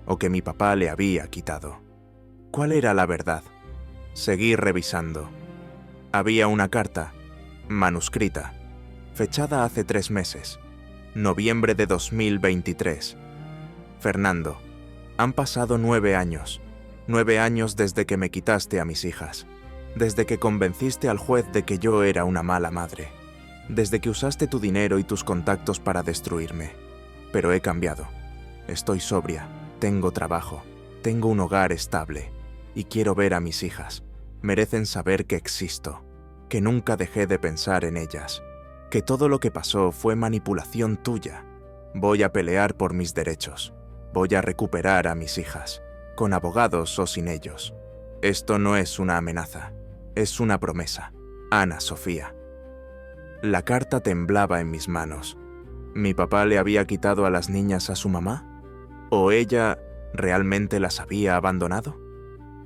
o que mi papá le había quitado. ¿Cuál era la verdad? Seguí revisando. Había una carta, manuscrita, fechada hace 3 meses, noviembre de 2023. Fernando, han pasado 9 años. 9 años desde que me quitaste a mis hijas. Desde que convenciste al juez de que yo era una mala madre. Desde que usaste tu dinero y tus contactos para destruirme. Pero he cambiado. Estoy sobria, tengo trabajo, tengo un hogar estable y quiero ver a mis hijas. Merecen saber que existo, que nunca dejé de pensar en ellas, que todo lo que pasó fue manipulación tuya. Voy a pelear por mis derechos. Voy a recuperar a mis hijas, con abogados o sin ellos. Esto no es una amenaza, es una promesa. Ana Sofía. La carta temblaba en mis manos. ¿Mi papá le había quitado a las niñas a su mamá? ¿O ella realmente las había abandonado?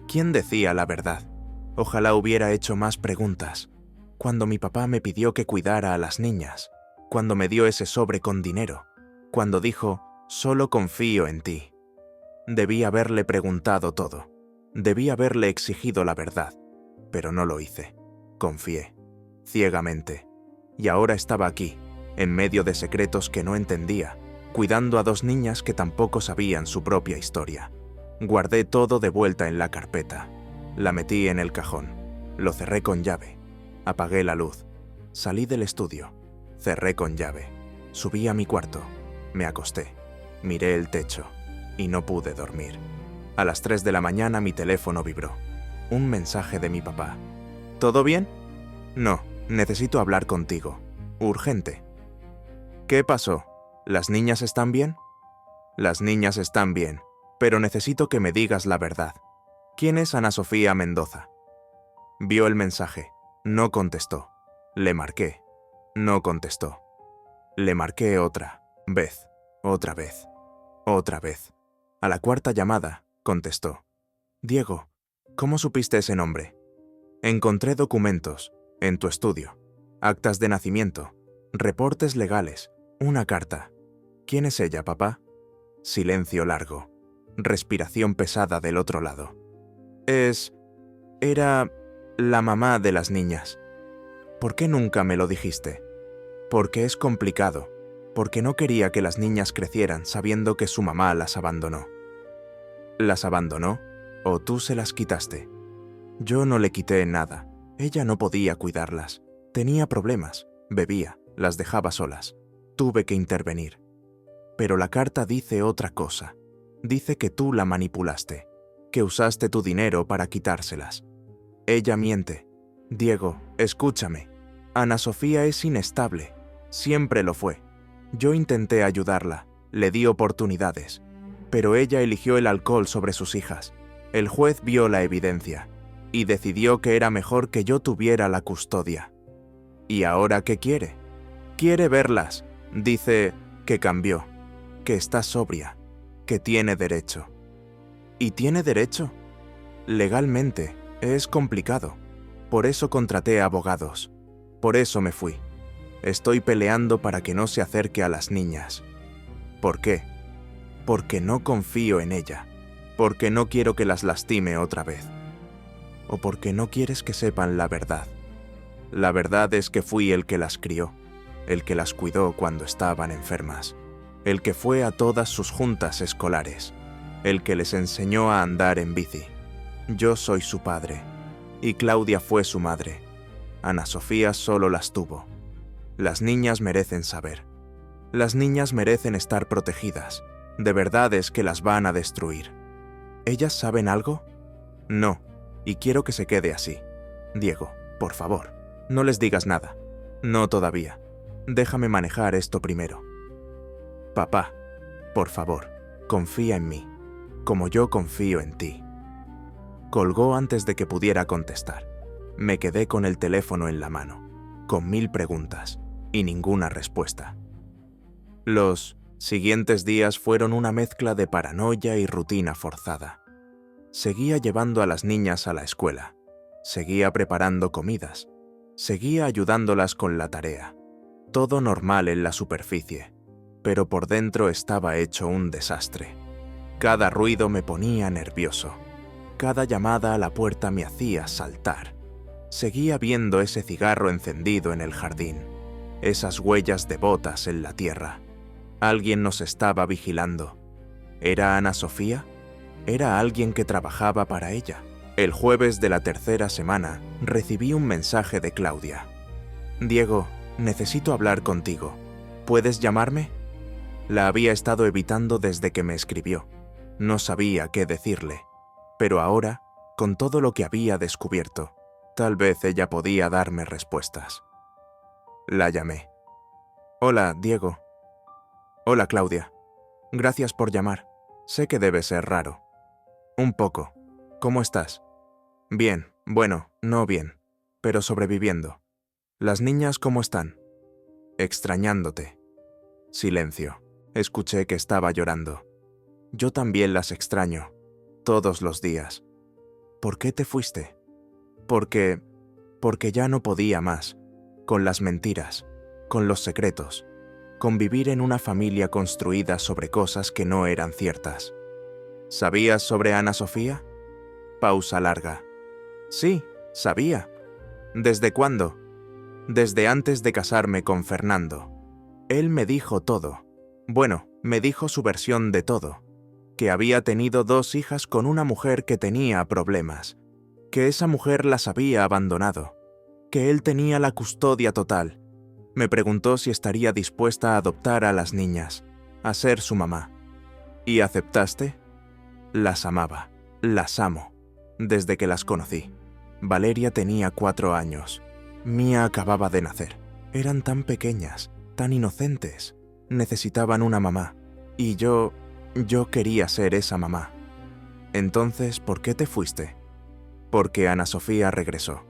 ¿Quién decía la verdad? Ojalá hubiera hecho más preguntas. Cuando mi papá me pidió que cuidara a las niñas, cuando me dio ese sobre con dinero, cuando dijo, solo confío en ti. Debí haberle preguntado todo. Debí haberle exigido la verdad, pero no lo hice. Confié, ciegamente. Y ahora estaba aquí, en medio de secretos que no entendía, cuidando a 2 niñas que tampoco sabían su propia historia. Guardé todo de vuelta en la carpeta. La metí en el cajón. Lo cerré con llave. Apagué la luz. Salí del estudio. Cerré con llave. Subí a mi cuarto. Me acosté. Miré el techo. Y no pude dormir. A las 3 de la mañana mi teléfono vibró. Un mensaje de mi papá. ¿Todo bien? No, necesito hablar contigo. Urgente. ¿Qué pasó? ¿Las niñas están bien? Las niñas están bien, pero necesito que me digas la verdad. ¿Quién es Ana Sofía Mendoza? Vio el mensaje. No contestó. Le marqué. No contestó. Le marqué otra vez. Otra vez. Otra vez. A la 4ª llamada, contestó. Diego, ¿cómo supiste ese nombre? Encontré documentos, en tu estudio, actas de nacimiento, reportes legales, una carta. ¿Quién es ella, papá? Silencio largo. Respiración pesada del otro lado. Era la mamá de las niñas. ¿Por qué nunca me lo dijiste? Porque es complicado. Porque no quería que las niñas crecieran sabiendo que su mamá las abandonó. ¿Las abandonó? ¿O tú se las quitaste? Yo no le quité nada. Ella no podía cuidarlas. Tenía problemas. Bebía. Las dejaba solas. Tuve que intervenir. Pero la carta dice otra cosa. Dice que tú la manipulaste, que usaste tu dinero para quitárselas. Ella miente. Diego, escúchame. Ana Sofía es inestable. Siempre lo fue. Yo intenté ayudarla, le di oportunidades, pero ella eligió el alcohol sobre sus hijas. El juez vio la evidencia y decidió que era mejor que yo tuviera la custodia. ¿Y ahora qué quiere? Quiere verlas. Dice que cambió, que está sobria, que tiene derecho. ¿Y tiene derecho? Legalmente, es complicado. Por eso contraté abogados. Por eso me fui. Estoy peleando para que no se acerque a las niñas. ¿Por qué? Porque no confío en ella. Porque no quiero que las lastime otra vez. O porque no quieres que sepan la verdad. La verdad es que fui el que las crió, el que las cuidó cuando estaban enfermas, el que fue a todas sus juntas escolares, el que les enseñó a andar en bici. Yo soy su padre, y Claudia fue su madre. Ana Sofía solo las tuvo. Las niñas merecen saber. Las niñas merecen estar protegidas. De verdad es que las van a destruir. ¿Ellas saben algo? No, y quiero que se quede así. Diego, por favor, no les digas nada. No todavía. Déjame manejar esto primero. Papá, por favor, confía en mí, como yo confío en ti. Colgó antes de que pudiera contestar. Me quedé con el teléfono en la mano, con 1000 preguntas y ninguna respuesta. Los siguientes días fueron una mezcla de paranoia y rutina forzada. Seguía llevando a las niñas a la escuela, seguía preparando comidas, seguía ayudándolas con la tarea. Todo normal en la superficie, pero por dentro estaba hecho un desastre. Cada ruido me ponía nervioso. Cada llamada a la puerta me hacía saltar. Seguía viendo ese cigarro encendido en el jardín, esas huellas de botas en la tierra. Alguien nos estaba vigilando. ¿Era Ana Sofía? ¿Era alguien que trabajaba para ella? El jueves de la tercera semana recibí un mensaje de Claudia. Diego, necesito hablar contigo. ¿Puedes llamarme? La había estado evitando desde que me escribió. No sabía qué decirle. Pero ahora, con todo lo que había descubierto, tal vez ella podía darme respuestas. La llamé. Hola, Diego. Hola, Claudia. Gracias por llamar. Sé que debe ser raro. Un poco. ¿Cómo estás? Bien, bueno, no bien, pero sobreviviendo. ¿Las niñas cómo están? Extrañándote. Silencio. Escuché que estaba llorando. Yo también las extraño, todos los días. ¿Por qué te fuiste? Porque ya no podía más, con las mentiras, con los secretos, con vivir en una familia construida sobre cosas que no eran ciertas. ¿Sabías sobre Ana Sofía? Pausa larga. Sí, sabía. ¿Desde cuándo? Desde antes de casarme con Fernando. Él me dijo todo. Bueno, me dijo su versión de todo. Que había tenido 2 hijas con una mujer que tenía problemas. Que esa mujer las había abandonado. Que él tenía la custodia total. Me preguntó si estaría dispuesta a adoptar a las niñas, a ser su mamá. ¿Y aceptaste? Las amaba, las amo, desde que las conocí. Valeria tenía 4 años. Mía acababa de nacer. Eran tan pequeñas, tan inocentes. Necesitaban una mamá. Y yo quería ser esa mamá. Entonces, ¿por qué te fuiste? Porque Ana Sofía regresó.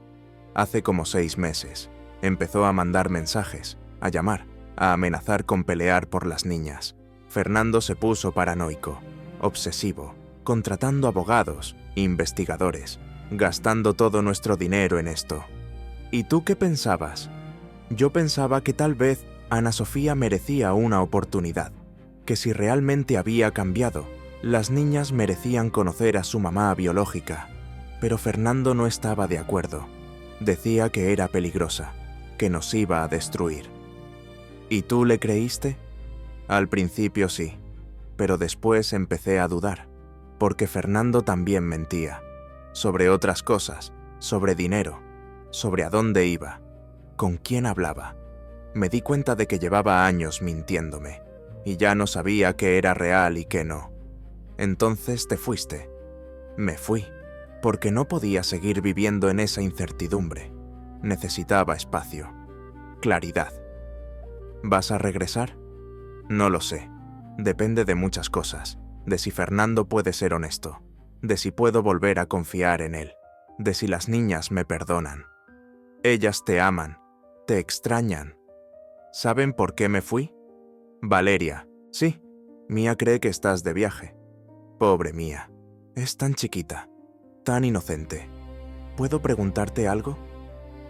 Hace como 6 meses. Empezó a mandar mensajes, a llamar, a amenazar con pelear por las niñas. Fernando se puso paranoico, obsesivo, contratando abogados, investigadores, gastando todo nuestro dinero en esto. ¿Y tú qué pensabas? Yo pensaba que tal vez Ana Sofía merecía una oportunidad, que si realmente había cambiado, las niñas merecían conocer a su mamá biológica. Pero Fernando no estaba de acuerdo. Decía que era peligrosa, que nos iba a destruir. ¿Y tú le creíste? Al principio sí, pero después empecé a dudar, porque Fernando también mentía, sobre otras cosas, sobre dinero, sobre a dónde iba, con quién hablaba. Me di cuenta de que llevaba años mintiéndome, y ya no sabía qué era real y qué no. Entonces te fuiste. Me fui, porque no podía seguir viviendo en esa incertidumbre. Necesitaba espacio, claridad. ¿Vas a regresar? No lo sé. Depende de muchas cosas. De si Fernando puede ser honesto. De si puedo volver a confiar en él. De si las niñas me perdonan. Ellas te aman, te extrañan. ¿Saben por qué me fui? Valeria, sí. Mía cree que estás de viaje. Pobre Mía. Es tan chiquita, tan inocente. ¿Puedo preguntarte algo?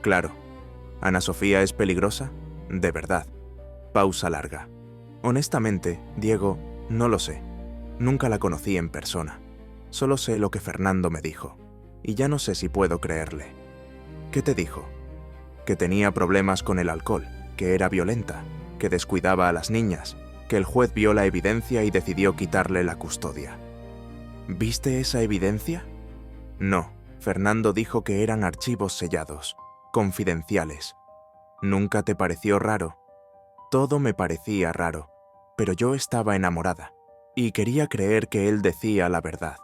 Claro. ¿Ana Sofía es peligrosa? De verdad. Pausa larga. Honestamente, Diego, no lo sé. Nunca la conocí en persona. Solo sé lo que Fernando me dijo. Y ya no sé si puedo creerle. ¿Qué te dijo? Que tenía problemas con el alcohol, que era violenta, que descuidaba a las niñas, que el juez vio la evidencia y decidió quitarle la custodia. ¿Viste esa evidencia? No, Fernando dijo que eran archivos sellados, confidenciales. ¿Nunca te pareció raro? Todo me parecía raro, pero yo estaba enamorada y quería creer que él decía la verdad.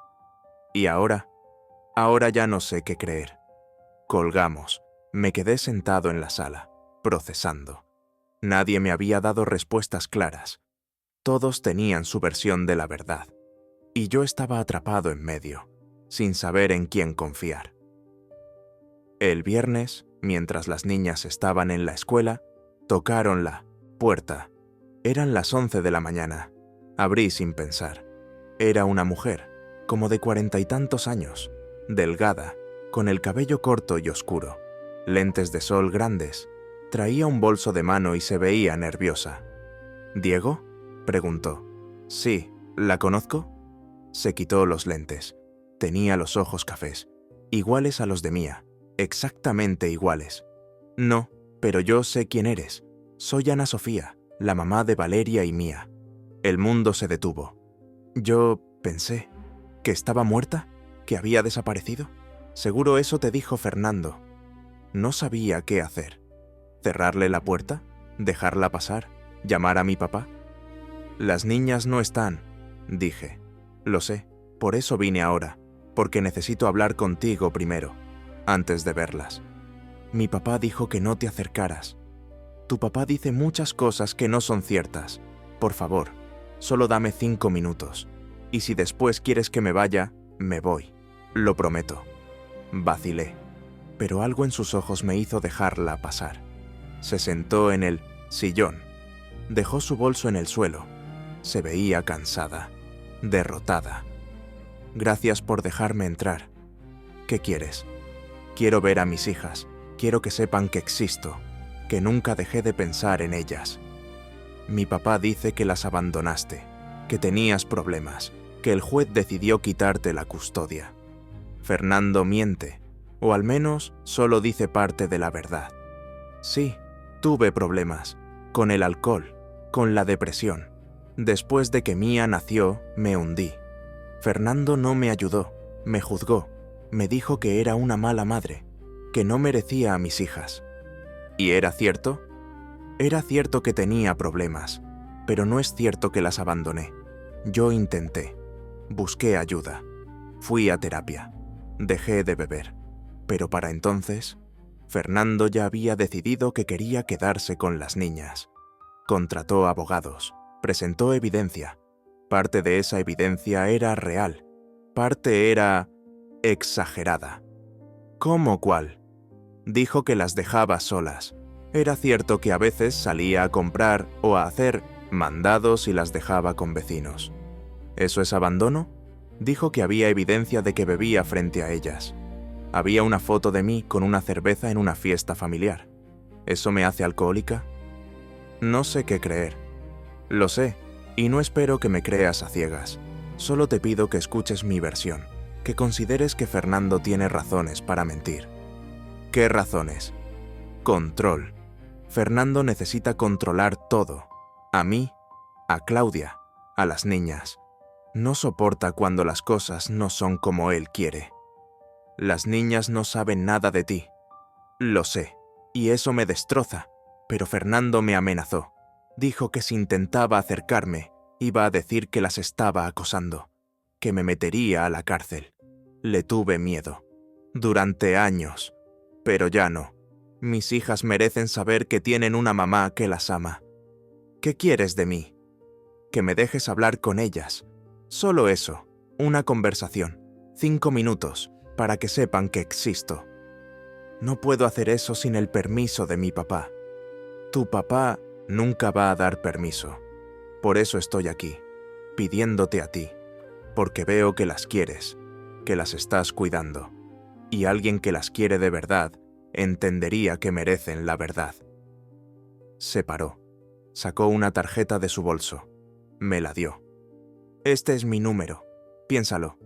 Y ahora ya no sé qué creer. Colgamos. Me quedé sentado en la sala, procesando. Nadie me había dado respuestas claras. Todos tenían su versión de la verdad. Y yo estaba atrapado en medio, sin saber en quién confiar. El viernes, mientras las niñas estaban en la escuela, tocaron la puerta. Eran las 11 de la mañana. Abrí sin pensar. Era una mujer, como de 40 y tantos años, delgada, con el cabello corto y oscuro, lentes de sol grandes. Traía un bolso de mano y se veía nerviosa. ¿Diego?, preguntó. Sí, ¿la conozco? Se quitó los lentes. Tenía los ojos cafés, iguales a los de Mía, exactamente iguales. No, pero yo sé quién eres. Soy Ana Sofía, la mamá de Valeria y Mía. El mundo se detuvo. Yo pensé, ¿que estaba muerta? ¿Que había desaparecido? Seguro eso te dijo Fernando. No sabía qué hacer. ¿Cerrarle la puerta? ¿Dejarla pasar? ¿Llamar a mi papá? Las niñas no están, dije. Lo sé, por eso vine ahora, porque necesito hablar contigo primero, antes de verlas. Mi papá dijo que no te acercaras. Tu papá dice muchas cosas que no son ciertas. Por favor, solo dame 5 minutos. Y si después quieres que me vaya, me voy. Lo prometo. Vacilé, pero algo en sus ojos me hizo dejarla pasar. Se sentó en el sillón. Dejó su bolso en el suelo. Se veía cansada, derrotada. Gracias por dejarme entrar. ¿Qué quieres? Quiero ver a mis hijas. Quiero que sepan que existo, que nunca dejé de pensar en ellas. Mi papá dice que las abandonaste, que tenías problemas, que el juez decidió quitarte la custodia. Fernando miente, o al menos solo dice parte de la verdad. Sí, tuve problemas, con el alcohol, con la depresión. Después de que Mía nació, me hundí. Fernando no me ayudó, me juzgó, me dijo que era una mala madre, que no merecía a mis hijas. ¿Y era cierto? Era cierto que tenía problemas, pero no es cierto que las abandoné. Yo intenté, busqué ayuda, fui a terapia, dejé de beber, pero para entonces, Fernando ya había decidido que quería quedarse con las niñas. Contrató abogados, presentó evidencia. Parte de esa evidencia era real, parte era exagerada. ¿Cómo cuál? Dijo que las dejaba solas. Era cierto que a veces salía a comprar o a hacer mandados y las dejaba con vecinos. ¿Eso es abandono? Dijo que había evidencia de que bebía frente a ellas. Había una foto de mí con una cerveza en una fiesta familiar. ¿Eso me hace alcohólica? No sé qué creer. Lo sé, y no espero que me creas a ciegas. Solo te pido que escuches mi versión, que consideres que Fernando tiene razones para mentir. ¿Qué razones? Control. Fernando necesita controlar todo. A mí, a Claudia, a las niñas. No soporta cuando las cosas no son como él quiere. Las niñas no saben nada de ti. Lo sé, y eso me destroza. pero Fernando me amenazó. Dijo que si intentaba acercarme, iba a decir que las estaba acosando, que me metería a la cárcel. Le tuve miedo. Durante años. Pero ya no. Mis hijas merecen saber que tienen una mamá que las ama. ¿Qué quieres de mí? Que me dejes hablar con ellas. Solo eso, una conversación, 5 minutos, para que sepan que existo. No puedo hacer eso sin el permiso de mi papá. Tu papá nunca va a dar permiso. Por eso estoy aquí, pidiéndote a ti, porque veo que las quieres, que las estás cuidando, y alguien que las quiere de verdad entendería que merecen la verdad. Se paró, sacó una tarjeta de su bolso, me la dio. Este es mi número, piénsalo.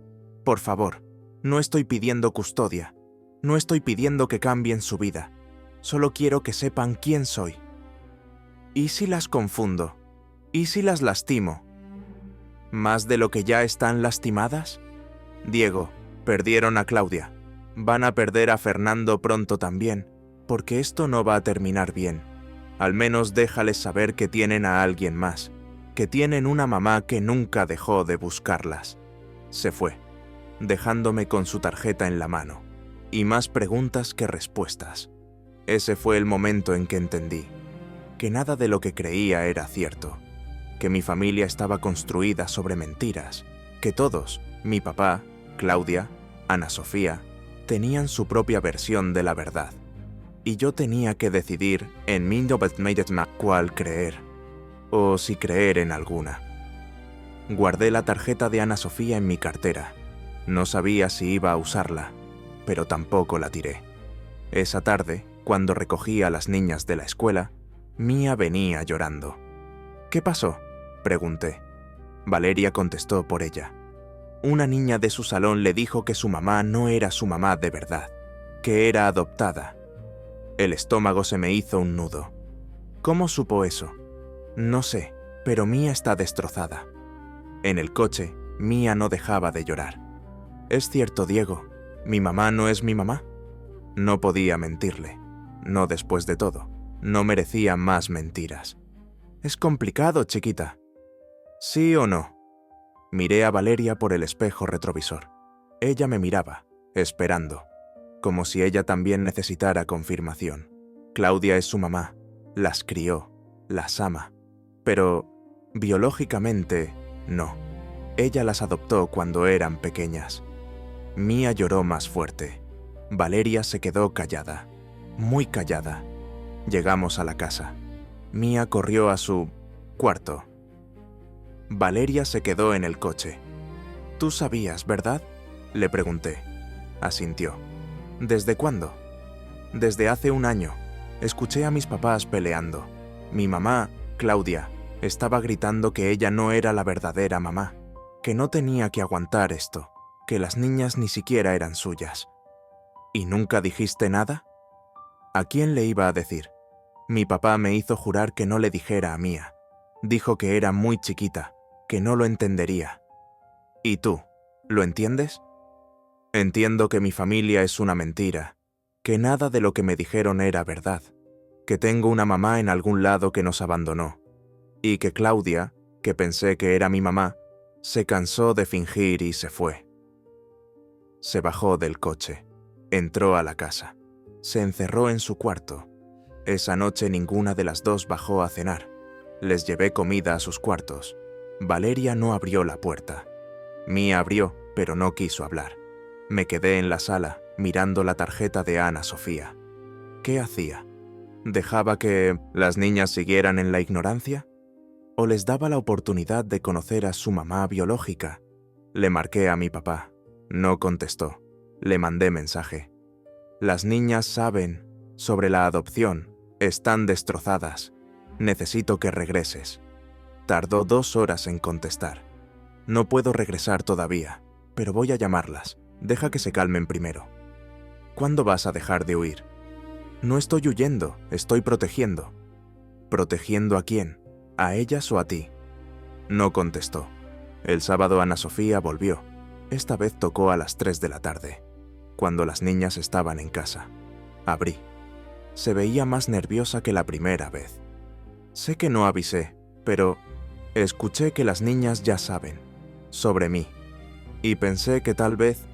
Por favor, no estoy pidiendo custodia, no estoy pidiendo que cambien su vida, solo quiero que sepan quién soy. ¿Y si las confundo? ¿Y si las lastimo? ¿Más de lo que ya están lastimadas? Diego, perdieron a Claudia. Van a perder a Fernando pronto también, porque esto no va a terminar bien. Al menos déjales saber que tienen a alguien más, que tienen una mamá que nunca dejó de buscarlas. Se fue, dejándome con su tarjeta en la mano, y más preguntas que respuestas. Ese fue el momento en que entendí que nada de lo que creía era cierto, que mi familia estaba construida sobre mentiras, que todos, mi papá, Claudia, Ana Sofía, tenían su propia versión de la verdad, y yo tenía que decidir en mi cuál creer, o si creer en alguna. Guardé la tarjeta de Ana Sofía en mi cartera. No sabía si iba a usarla, pero tampoco la tiré. Esa tarde, cuando recogí a las niñas de la escuela, Mía venía llorando. ¿Qué pasó?, pregunté. Valeria contestó por ella. Una niña de su salón le dijo que su mamá no era su mamá de verdad, que era adoptada. El estómago se me hizo un nudo. ¿Cómo supo eso? No sé, pero Mía está destrozada. En el coche, Mía no dejaba de llorar. Es cierto, Diego, ¿mi mamá no es mi mamá? No podía mentirle. No después de todo. No merecía más mentiras. Es complicado, chiquita. ¿Sí o no? Miré a Valeria por el espejo retrovisor. Ella me miraba, esperando, como si ella también necesitara confirmación. Claudia es su mamá, las crió, las ama, pero biológicamente no. Ella las adoptó cuando eran pequeñas. Mía lloró más fuerte. Valeria se quedó callada, muy callada. Llegamos a la casa. Mía corrió a su cuarto. Valeria se quedó en el coche. ¿Tú sabías, verdad?, le pregunté. Asintió. ¿Desde cuándo? Desde hace 1 año. Escuché a mis papás peleando. Mi mamá, Claudia, estaba gritando que ella no era la verdadera mamá, que no tenía que aguantar esto, que las niñas ni siquiera eran suyas. ¿Y nunca dijiste nada? ¿A quién le iba a decir? Mi papá me hizo jurar que no le dijera a Mía. Dijo que era muy chiquita, que no lo entendería. ¿Y tú, lo entiendes? Entiendo que mi familia es una mentira, que nada de lo que me dijeron era verdad, que tengo una mamá en algún lado que nos abandonó, y que Claudia, que pensé que era mi mamá, se cansó de fingir y se fue. Se bajó del coche, entró a la casa, se encerró en su cuarto. Esa noche ninguna de las dos bajó a cenar. Les llevé comida a sus cuartos. Valeria no abrió la puerta. Mía abrió, pero no quiso hablar. Me quedé en la sala, mirando la tarjeta de Ana Sofía. ¿Qué hacía? ¿Dejaba que las niñas siguieran en la ignorancia? ¿O les daba la oportunidad de conocer a su mamá biológica? Le marqué a mi papá. No contestó. Le mandé mensaje. Las niñas saben sobre la adopción. Están destrozadas. Necesito que regreses. Tardó 2 horas en contestar. No puedo regresar todavía, pero voy a llamarlas. Deja que se calmen primero. ¿Cuándo vas a dejar de huir? No estoy huyendo, estoy protegiendo. ¿Protegiendo a quién? ¿A ellas o a ti? No contestó. El sábado Ana Sofía volvió. Esta vez tocó a las 3 de la tarde, cuando las niñas estaban en casa. Abrí. Se veía más nerviosa que la primera vez. Sé que no avisé, pero escuché que las niñas ya saben sobre mí, y pensé que tal vez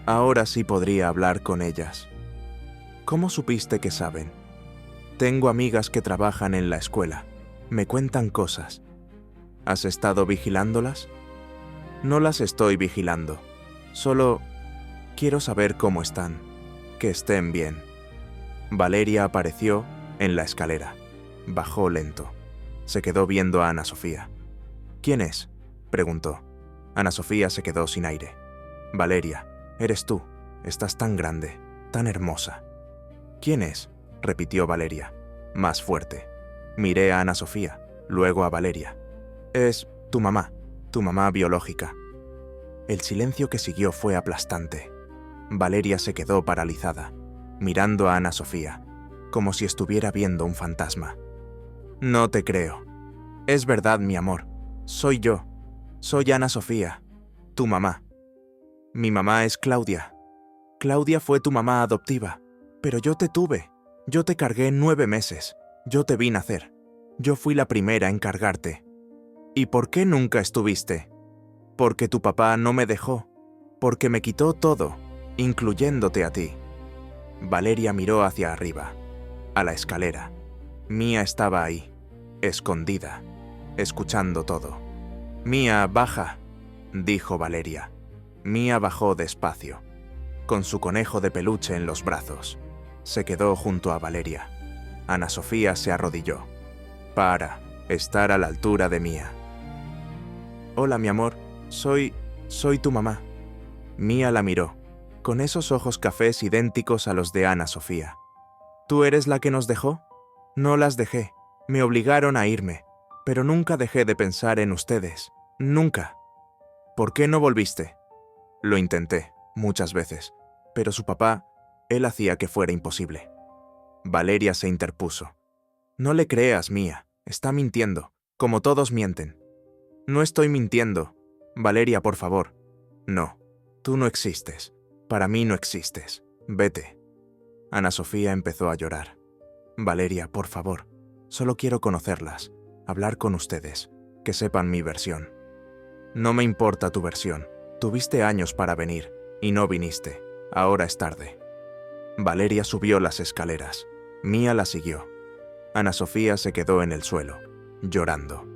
ahora sí podría hablar con ellas. ¿Cómo supiste que saben? Tengo amigas que trabajan en la escuela. Me cuentan cosas. ¿Has estado vigilándolas? No las estoy vigilando. Solo quiero saber cómo están. Que estén bien. Valeria apareció en la escalera. Bajó lento. Se quedó viendo a Ana Sofía. ¿Quién es?, preguntó. Ana Sofía se quedó sin aire. Valeria, eres tú. Estás tan grande, tan hermosa. ¿Quién es?, repitió Valeria, más fuerte. Miré a Ana Sofía, luego a Valeria. Es tu mamá biológica. El silencio que siguió fue aplastante. Valeria se quedó paralizada, mirando a Ana Sofía, como si estuviera viendo un fantasma. No te creo. Es verdad, mi amor. Soy yo. Soy Ana Sofía, tu mamá. Mi mamá es Claudia. Claudia fue tu mamá adoptiva, pero yo te tuve. Yo te cargué 9 meses. Yo te vi nacer. Yo fui la primera en cargarte. ¿Y por qué nunca estuviste? Porque tu papá no me dejó. Porque me quitó todo, incluyéndote a ti. Valeria miró hacia arriba, a la escalera. Mía estaba ahí, escondida, escuchando todo. Mía, baja, dijo Valeria. Mía bajó despacio, con su conejo de peluche en los brazos. Se quedó junto a Valeria. Ana Sofía se arrodilló, para estar a la altura de Mía. Hola, mi amor, soy tu mamá. Mía la miró, con esos ojos cafés idénticos a los de Ana Sofía. ¿Tú eres la que nos dejó? No las dejé, me obligaron a irme, pero nunca dejé de pensar en ustedes, nunca. ¿Por qué no volviste? Lo intenté, muchas veces, pero su papá, él hacía que fuera imposible. Valeria se interpuso. No le creas, Mía, está mintiendo, como todos mienten. No estoy mintiendo. Valeria, por favor. No, tú no existes. Para mí no existes. Vete. Ana Sofía empezó a llorar. Valeria, por favor. Solo quiero conocerlas, hablar con ustedes, que sepan mi versión. No me importa tu versión. Tuviste años para venir, y no viniste. Ahora es tarde. Valeria subió las escaleras. Mía la siguió. Ana Sofía se quedó en el suelo, llorando.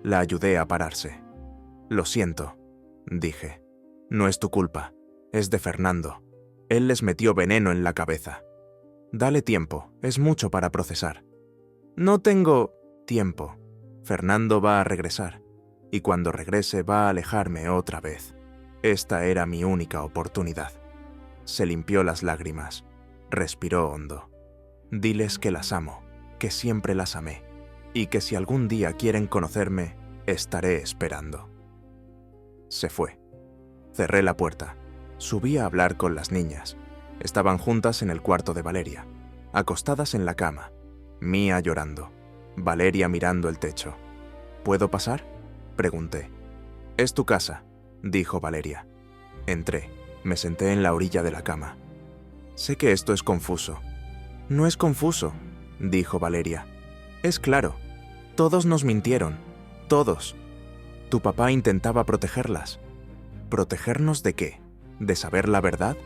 La ayudé a pararse. Lo siento, dije. No es tu culpa, es de Fernando. Él les metió veneno en la cabeza. Dale tiempo, es mucho para procesar. No tengo tiempo. Fernando va a regresar, y cuando regrese va a alejarme otra vez. Esta era mi única oportunidad. Se limpió las lágrimas, respiró hondo. Diles que las amo, que siempre las amé, y que si algún día quieren conocerme, estaré esperando. Se fue. Cerré la puerta. Subí a hablar con las niñas. Estaban juntas en el cuarto de Valeria, acostadas en la cama, Mía llorando, Valeria mirando el techo. ¿Puedo pasar?, pregunté. Es tu casa, dijo Valeria. Entré, me senté en la orilla de la cama. Sé que esto es confuso. No es confuso, dijo Valeria. Es claro. Todos nos mintieron. Todos. Tu papá intentaba protegerlas. ¿Protegernos de qué? ¿De saber la verdad?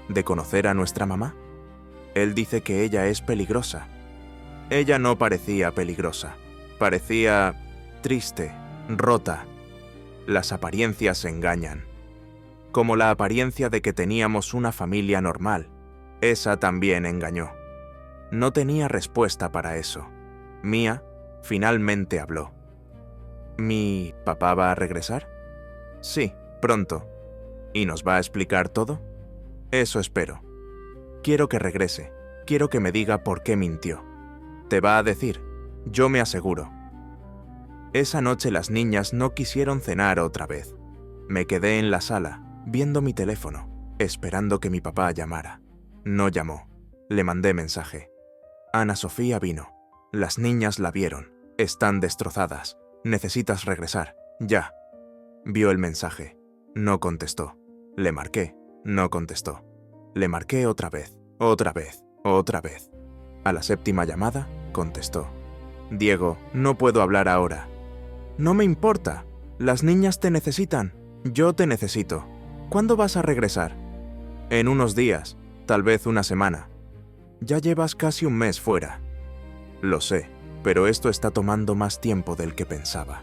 ¿De conocer a nuestra mamá? Él dice que ella es peligrosa. Ella no parecía peligrosa. Parecía triste, rota. Las apariencias engañan. Como la apariencia de que teníamos una familia normal. Esa también engañó. No tenía respuesta para eso. Mía finalmente habló. ¿Mi papá va a regresar? Sí, pronto. ¿Y nos va a explicar todo? Eso espero. Quiero que regrese. Quiero que me diga por qué mintió. Te va a decir. Yo me aseguro. Esa noche las niñas no quisieron cenar otra vez. Me quedé en la sala, viendo mi teléfono, esperando que mi papá llamara. No llamó. Le mandé mensaje. Ana Sofía vino. Las niñas la vieron. Están destrozadas. Necesitas regresar. Ya. Vio el mensaje. No contestó. Le marqué. No contestó. Le marqué otra vez. Otra vez. Otra vez. A la 7ª llamada, contestó: «Diego, no puedo hablar ahora». «No me importa. Las niñas te necesitan. Yo te necesito. ¿Cuándo vas a regresar?» «En unos días, tal vez una semana». «Ya llevas casi un mes fuera». «Lo sé, pero esto está tomando más tiempo del que pensaba».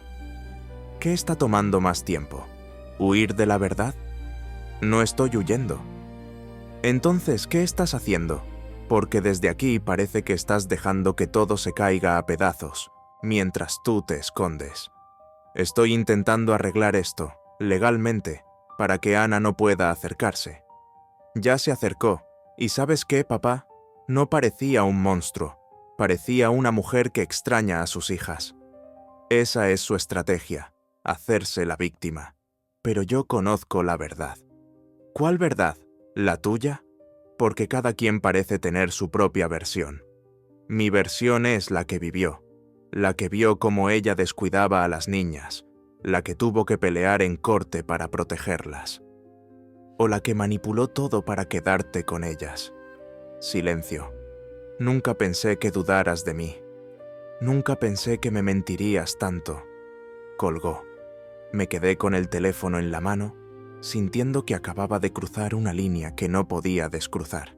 «¿Qué está tomando más tiempo? ¿Huir de la verdad?» «No estoy huyendo». «Entonces, ¿qué estás haciendo? Porque desde aquí parece que estás dejando que todo se caiga a pedazos, mientras tú te escondes». «Estoy intentando arreglar esto, legalmente, para que Ana no pueda acercarse». «Ya se acercó, y ¿sabes qué, papá? No parecía un monstruo, parecía una mujer que extraña a sus hijas». Esa es su estrategia, hacerse la víctima. Pero yo conozco la verdad. ¿Cuál verdad? ¿La tuya? Porque cada quien parece tener su propia versión. Mi versión es la que vivió, la que vio cómo ella descuidaba a las niñas, la que tuvo que pelear en corte para protegerlas. O la que manipuló todo para quedarte con ellas. Silencio. Nunca pensé que dudaras de mí. Nunca pensé que me mentirías tanto. Colgó. Me quedé con el teléfono en la mano, sintiendo que acababa de cruzar una línea que no podía descruzar.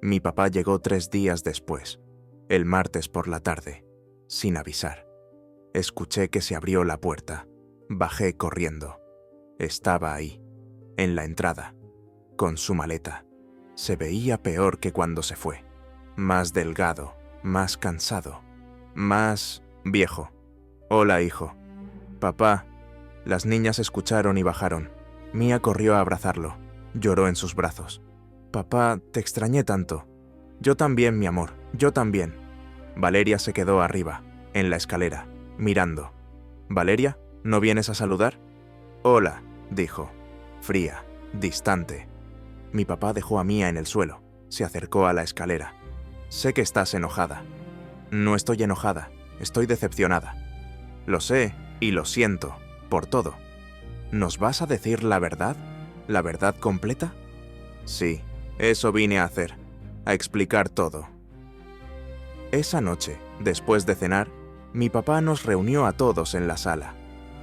Mi papá llegó 3 días después, el martes por la tarde, sin avisar. Escuché que se abrió la puerta. Bajé corriendo. Estaba ahí, en la entrada, con su maleta. Se veía peor que cuando se fue. Más delgado, más cansado, más viejo. «Hola, hijo». «Papá». Las niñas escucharon y bajaron. Mía corrió a abrazarlo. Lloró en sus brazos. «Papá, te extrañé tanto». «Yo también, mi amor, yo también». Valeria se quedó arriba, en la escalera, mirando. «Valeria, ¿no vienes a saludar?» «Hola», dijo, fría, distante. Mi papá dejó a Mía en el suelo. Se acercó a la escalera. «Sé que estás enojada». «No estoy enojada, estoy decepcionada». «Lo sé y lo siento, por todo». «¿Nos vas a decir la verdad? ¿La verdad completa?» «Sí, eso vine a hacer, a explicar todo». Esa noche, después de cenar, mi papá nos reunió a todos en la sala.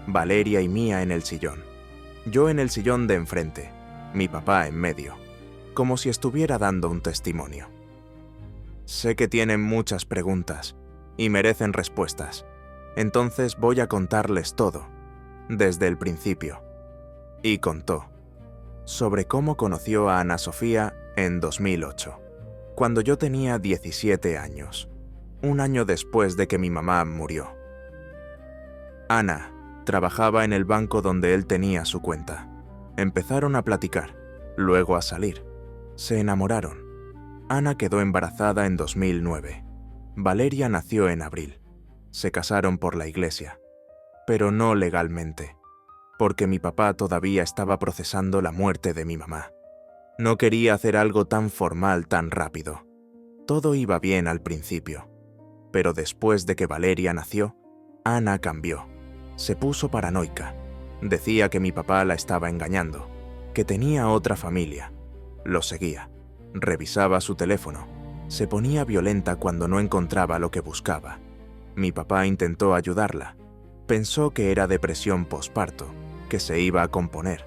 Valeria y Mía en el sillón. Yo en el sillón de enfrente, mi papá en medio, como si estuviera dando un testimonio. «Sé que tienen muchas preguntas y merecen respuestas. Entonces voy a contarles todo, desde el principio». Y contó sobre cómo conoció a Ana Sofía en 2008, cuando yo tenía 17 años, un año después de que mi mamá murió. Ana trabajaba en el banco donde él tenía su cuenta. Empezaron a platicar, luego a salir. Se enamoraron. Ana quedó embarazada en 2009. Valeria nació en abril. Se casaron por la iglesia, pero no legalmente, porque mi papá todavía estaba procesando la muerte de mi mamá. No quería hacer algo tan formal tan rápido. Todo iba bien al principio, pero después de que Valeria nació, Ana cambió. Se puso paranoica. Decía que mi papá la estaba engañando, que tenía otra familia. Lo seguía. Revisaba su teléfono. Se ponía violenta cuando no encontraba lo que buscaba. Mi papá intentó ayudarla. Pensó que era depresión posparto, que se iba a componer.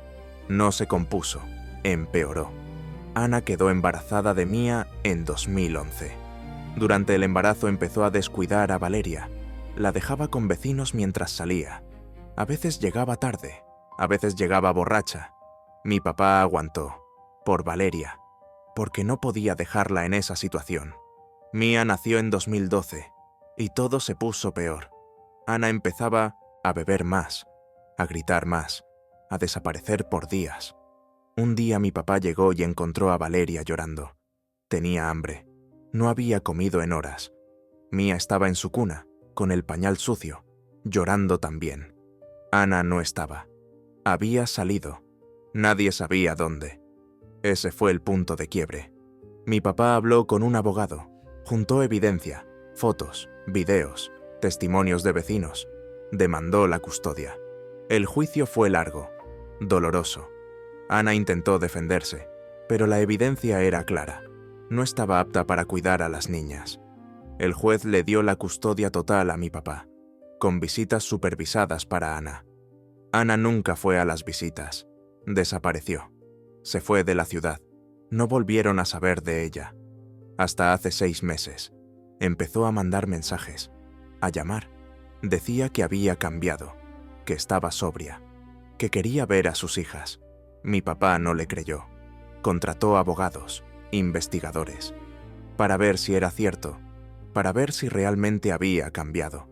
No se compuso, empeoró. Ana quedó embarazada de Mía en 2011. Durante el embarazo empezó a descuidar a Valeria. La dejaba con vecinos mientras salía. A veces llegaba tarde, a veces llegaba borracha. Mi papá aguantó, por Valeria, porque no podía dejarla en esa situación. Mía nació en 2012 y todo se puso peor. Ana empezaba a beber más, a gritar más, a desaparecer por días. Un día mi papá llegó y encontró a Valeria llorando. Tenía hambre. No había comido en horas. Mía estaba en su cuna, con el pañal sucio, llorando también. Ana no estaba. Había salido. Nadie sabía dónde. Ese fue el punto de quiebre. Mi papá habló con un abogado, juntó evidencia, fotos, videos, testimonios de vecinos. Demandó la custodia. El juicio fue largo, doloroso. Ana intentó defenderse, pero la evidencia era clara. No estaba apta para cuidar a las niñas. El juez le dio la custodia total a mi papá, con visitas supervisadas para Ana. Ana nunca fue a las visitas. Desapareció. Se fue de la ciudad. No volvieron a saber de ella. Hasta hace 6 meses. Empezó a mandar mensajes, a llamar. Decía que había cambiado, que estaba sobria, que quería ver a sus hijas. Mi papá no le creyó. Contrató abogados, investigadores, para ver si era cierto, para ver si realmente había cambiado.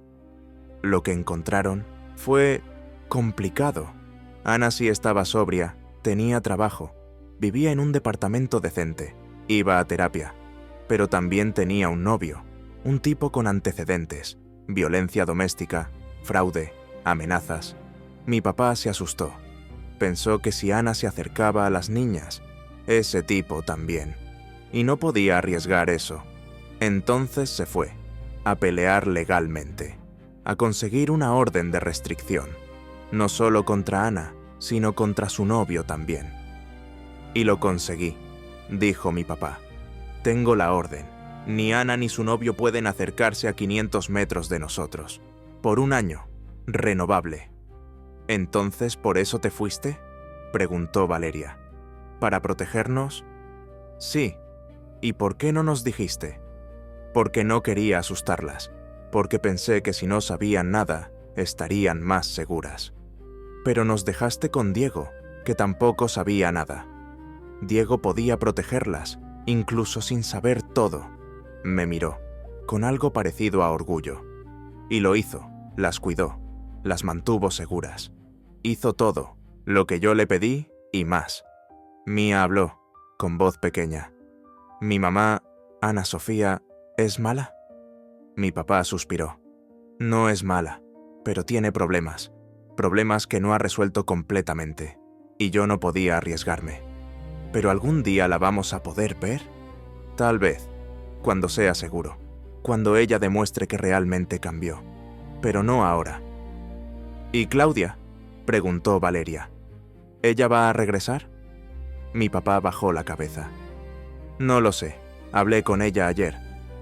Lo que encontraron fue complicado. Ana sí estaba sobria, tenía trabajo, vivía en un departamento decente, iba a terapia, pero también tenía un novio, un tipo con antecedentes, violencia doméstica, fraude, amenazas. Mi papá se asustó. Pensó que si Ana se acercaba a las niñas, ese tipo también. Y no podía arriesgar eso. Entonces se fue, a pelear legalmente, a conseguir una orden de restricción, no solo contra Ana, sino contra su novio también. Y lo conseguí, dijo mi papá. Tengo la orden. Ni Ana ni su novio pueden acercarse a 500 metros de nosotros. Por 1 año. Renovable. ¿Entonces por eso te fuiste?, preguntó Valeria. ¿Para protegernos? Sí. ¿Y por qué no nos dijiste? Porque no quería asustarlas, porque pensé que si no sabían nada, estarían más seguras. Pero nos dejaste con Diego, que tampoco sabía nada. Diego podía protegerlas, incluso sin saber todo. Me miró, con algo parecido a orgullo. Y lo hizo, las cuidó, las mantuvo seguras. Hizo todo, lo que yo le pedí y más. Mía habló, con voz pequeña. ¿Mi mamá, Ana Sofía, es mala? Mi papá suspiró. No es mala, pero tiene problemas. Problemas que no ha resuelto completamente. Y yo no podía arriesgarme. ¿Pero algún día la vamos a poder ver? Tal vez, cuando sea seguro. Cuando ella demuestre que realmente cambió. Pero no ahora. ¿Y Claudia?, preguntó Valeria. ¿Ella va a regresar? Mi papá bajó la cabeza. No lo sé. Hablé con ella ayer.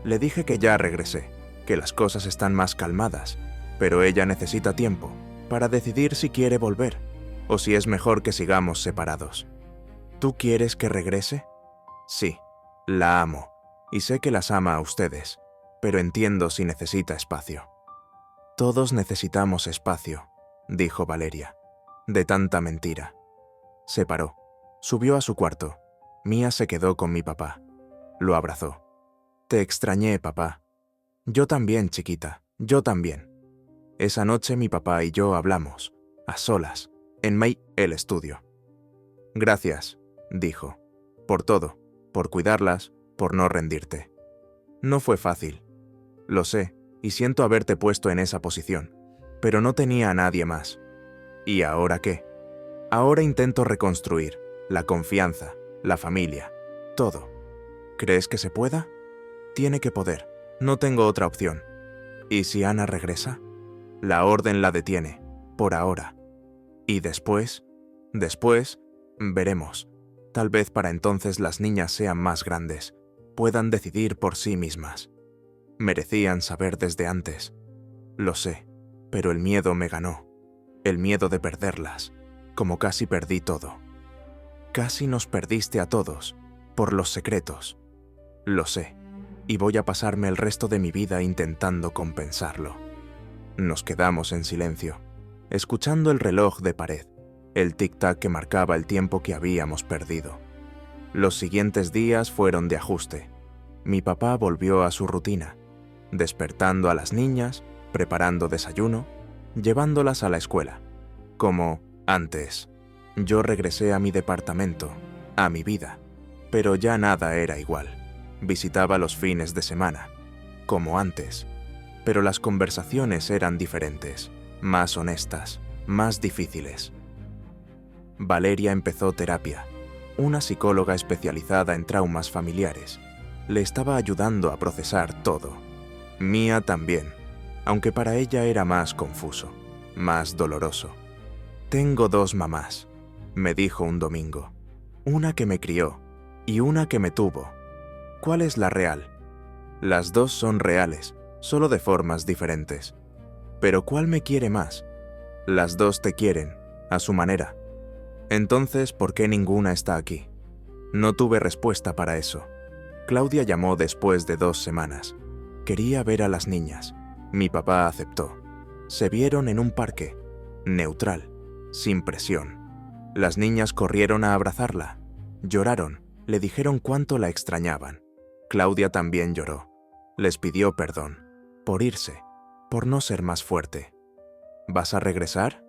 Le dije que ya regresé, que las cosas están más calmadas, pero ella necesita tiempo para decidir si quiere volver o si es mejor que sigamos separados. ¿Tú quieres que regrese? Sí, la amo y sé que las ama a ustedes, pero entiendo si necesita espacio. Todos necesitamos espacio, dijo Valeria, de tanta mentira. Se paró, subió a su cuarto. Mía se quedó con mi papá. Lo abrazó. Te extrañé, papá. Yo también, chiquita, yo también. Esa noche mi papá y yo hablamos, a solas, en el estudio. Gracias, dijo, por todo, por cuidarlas, por no rendirte. No fue fácil. Lo sé, y siento haberte puesto en esa posición, pero no tenía a nadie más. ¿Y ahora qué? Ahora intento reconstruir la confianza, la familia, todo. ¿Crees que se pueda? Tiene que poder. No tengo otra opción. ¿Y si Ana regresa? La orden la detiene, por ahora. Y después, veremos. Tal vez para entonces las niñas sean más grandes, puedan decidir por sí mismas. Merecían saber desde antes. Lo sé, pero el miedo me ganó. El miedo de perderlas, como casi perdí todo. Casi nos perdiste a todos, por los secretos. Lo sé, y voy a pasarme el resto de mi vida intentando compensarlo. Nos quedamos en silencio, escuchando el reloj de pared, el tic-tac que marcaba el tiempo que habíamos perdido. Los siguientes días fueron de ajuste. Mi papá volvió a su rutina, despertando a las niñas, preparando desayuno, llevándolas a la escuela. Como antes, yo regresé a mi departamento, a mi vida, pero ya nada era igual. Visitaba los fines de semana, como antes, pero las conversaciones eran diferentes, más honestas, más difíciles. Valeria empezó terapia. Una psicóloga especializada en traumas familiares le estaba ayudando a procesar todo. Mía también, aunque para ella era más confuso, más doloroso. Tengo 2 mamás, me dijo un domingo. Una que me crió y una que me tuvo. ¿Cuál es la real? Las dos son reales, solo de formas diferentes. Pero ¿cuál me quiere más? Las dos te quieren, a su manera. Entonces, ¿por qué ninguna está aquí? No tuve respuesta para eso. Claudia llamó después de 2 semanas. Quería ver a las niñas. Mi papá aceptó. Se vieron en un parque, neutral, sin presión. Las niñas corrieron a abrazarla. Lloraron, le dijeron cuánto la extrañaban. Claudia también lloró. Les pidió perdón, por irse, por no ser más fuerte. ¿Vas a regresar?,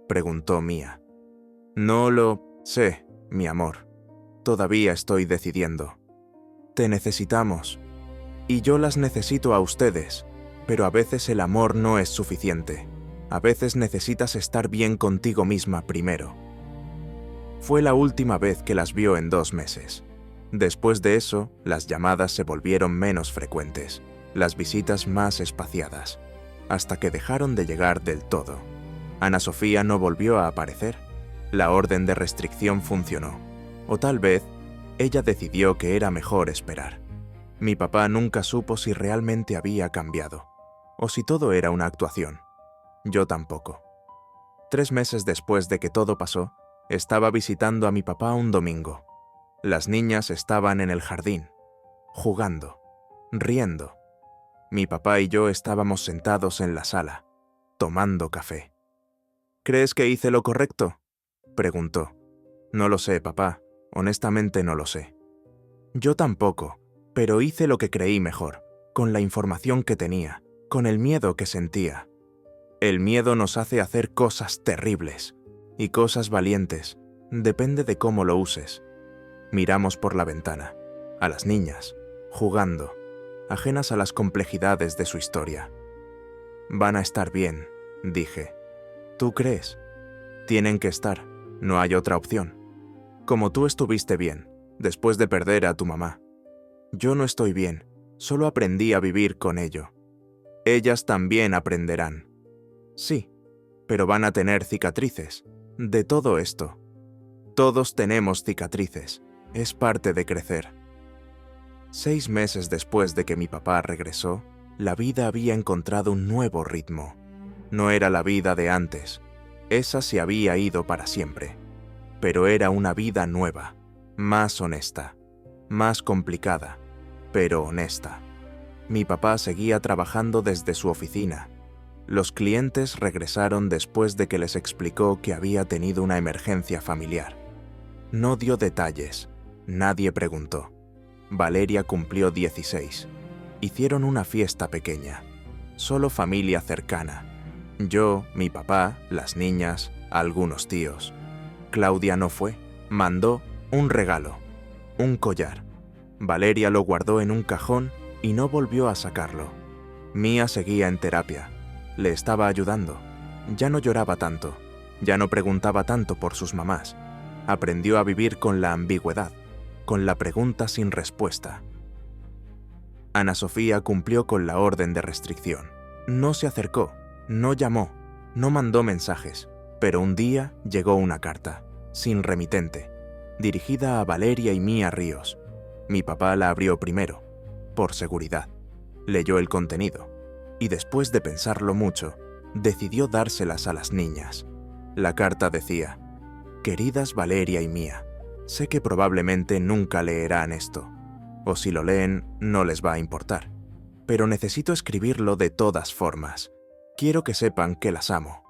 preguntó Mía. No lo sé, mi amor. Todavía estoy decidiendo. Te necesitamos. Y yo las necesito a ustedes, pero a veces el amor no es suficiente. A veces necesitas estar bien contigo misma primero. Fue la última vez que las vio en 2 meses. Después de eso, las llamadas se volvieron menos frecuentes, las visitas más espaciadas, hasta que dejaron de llegar del todo. Ana Sofía no volvió a aparecer. La orden de restricción funcionó. O tal vez, ella decidió que era mejor esperar. Mi papá nunca supo si realmente había cambiado, o si todo era una actuación. Yo tampoco. 3 meses después de que todo pasó, estaba visitando a mi papá un domingo. Las niñas estaban en el jardín, jugando, riendo. Mi papá y yo estábamos sentados en la sala, tomando café. ¿Crees que hice lo correcto?, preguntó. No lo sé, papá. Honestamente no lo sé. Yo tampoco, pero hice lo que creí mejor, con la información que tenía, con el miedo que sentía. El miedo nos hace hacer cosas terribles y cosas valientes, depende de cómo lo uses. Miramos por la ventana, a las niñas, jugando, ajenas a las complejidades de su historia. Van a estar bien, dije. ¿Tú crees? Tienen que estar, no hay otra opción. Como tú estuviste bien, después de perder a tu mamá. Yo no estoy bien, solo aprendí a vivir con ello. Ellas también aprenderán. Sí, pero van a tener cicatrices, de todo esto. Todos tenemos cicatrices, es parte de crecer. 6 meses después de que mi papá regresó, la vida había encontrado un nuevo ritmo. No era la vida de antes, esa se había ido para siempre. Pero era una vida nueva, más honesta, más complicada, pero honesta. Mi papá seguía trabajando desde su oficina. Los clientes regresaron después de que les explicó que había tenido una emergencia familiar. No dio detalles, nadie preguntó. Valeria cumplió 16. Hicieron una fiesta pequeña, solo familia cercana. Yo, mi papá, las niñas, algunos tíos. Claudia no fue, mandó un regalo, un collar. Valeria lo guardó en un cajón y no volvió a sacarlo. Mía seguía en terapia, le estaba ayudando. Ya no lloraba tanto, ya no preguntaba tanto por sus mamás. Aprendió a vivir con la ambigüedad, con la pregunta sin respuesta. Ana Sofía cumplió con la orden de restricción. No se acercó, no llamó, no mandó mensajes, pero un día llegó una carta, sin remitente, dirigida a Valeria y Mía Ríos. Mi papá la abrió primero, por seguridad. Leyó el contenido, y después de pensarlo mucho, decidió dárselas a las niñas. La carta decía: «Queridas Valeria y Mía, sé que probablemente nunca leerán esto, o si lo leen, no les va a importar, pero necesito escribirlo de todas formas. Quiero que sepan que las amo,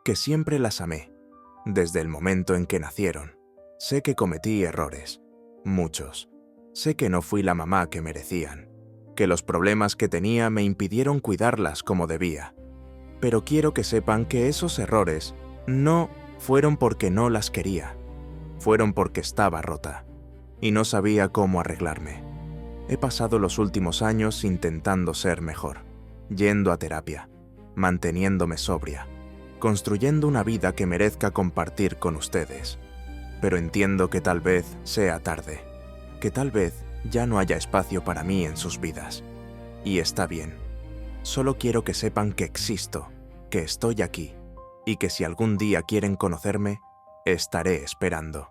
que siempre las amé, desde el momento en que nacieron. Sé que cometí errores, muchos. Sé que no fui la mamá que merecían, que los problemas que tenía me impidieron cuidarlas como debía. Pero quiero que sepan que esos errores no fueron porque no las quería, fueron porque estaba rota y no sabía cómo arreglarme. He pasado los últimos años intentando ser mejor, yendo a terapia, manteniéndome sobria, construyendo una vida que merezca compartir con ustedes. Pero entiendo que tal vez sea tarde, que tal vez ya no haya espacio para mí en sus vidas. Y está bien. Solo quiero que sepan que existo, que estoy aquí, y que si algún día quieren conocerme, estaré esperando.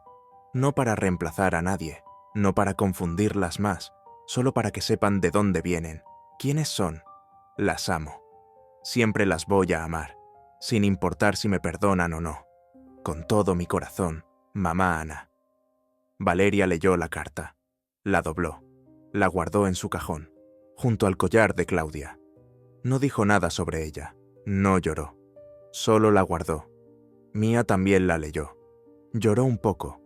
No para reemplazar a nadie, no para confundirlas más, solo para que sepan de dónde vienen, ¿Quiénes son? Las amo. Siempre las voy a amar, sin importar si me perdonan o no. Con todo mi corazón, mamá Ana. Valeria leyó la carta, la dobló, la guardó en su cajón, junto al collar de Claudia. No dijo nada sobre ella, no lloró, solo la guardó. Mía también la leyó. Lloró un poco,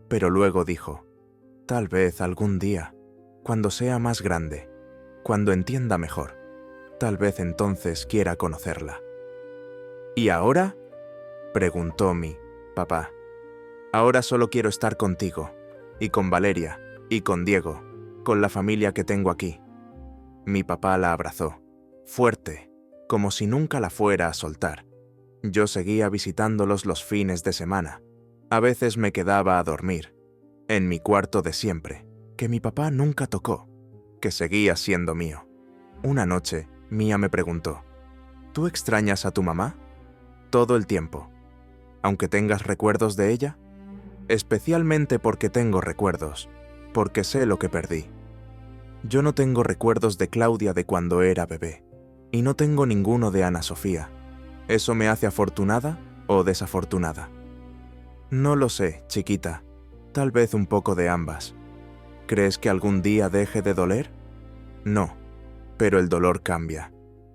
pero luego dijo, tal vez algún día, cuando sea más grande, cuando entienda mejor, tal vez entonces quiera conocerla. ¿Y ahora?, preguntó mi papá. Ahora solo quiero estar contigo, y con Valeria, y con Diego, con la familia que tengo aquí. Mi papá la abrazó, fuerte, como si nunca la fuera a soltar. Yo seguía visitándolos los fines de semana. A veces me quedaba a dormir, en mi cuarto de siempre, que mi papá nunca tocó, que seguía siendo mío. Una noche, Mía me preguntó, ¿tú extrañas a tu mamá? Todo el tiempo, aunque tengas recuerdos de ella. Especialmente porque tengo recuerdos, porque sé lo que perdí. Yo no tengo recuerdos de Claudia de cuando era bebé, y no tengo ninguno de Ana Sofía. ¿Eso me hace afortunada o desafortunada? No lo sé, chiquita, tal vez un poco de ambas. ¿Crees que algún día deje de doler? No, pero el dolor cambia,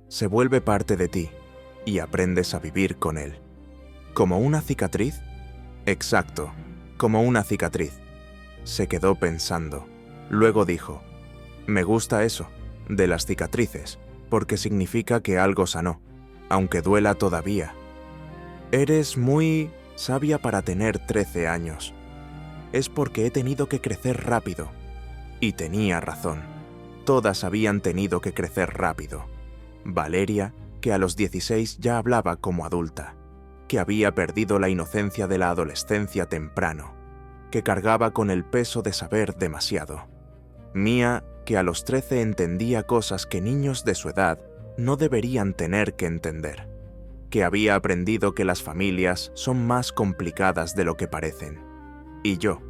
se vuelve parte de ti, y aprendes a vivir con él. ¿Como una cicatriz? Exacto, como una cicatriz. Se quedó pensando. Luego dijo, me gusta eso, de las cicatrices, porque significa que algo sanó, aunque duela todavía. Eres muy sabia para tener 13 años. Es porque he tenido que crecer rápido. Y tenía razón. Todas habían tenido que crecer rápido. Valeria, que a los 16 ya hablaba como adulta, que había perdido la inocencia de la adolescencia temprano, que cargaba con el peso de saber demasiado. Mía, que a los 13 entendía cosas que niños de su edad no deberían tener que entender, que había aprendido que las familias son más complicadas de lo que parecen. Y yo,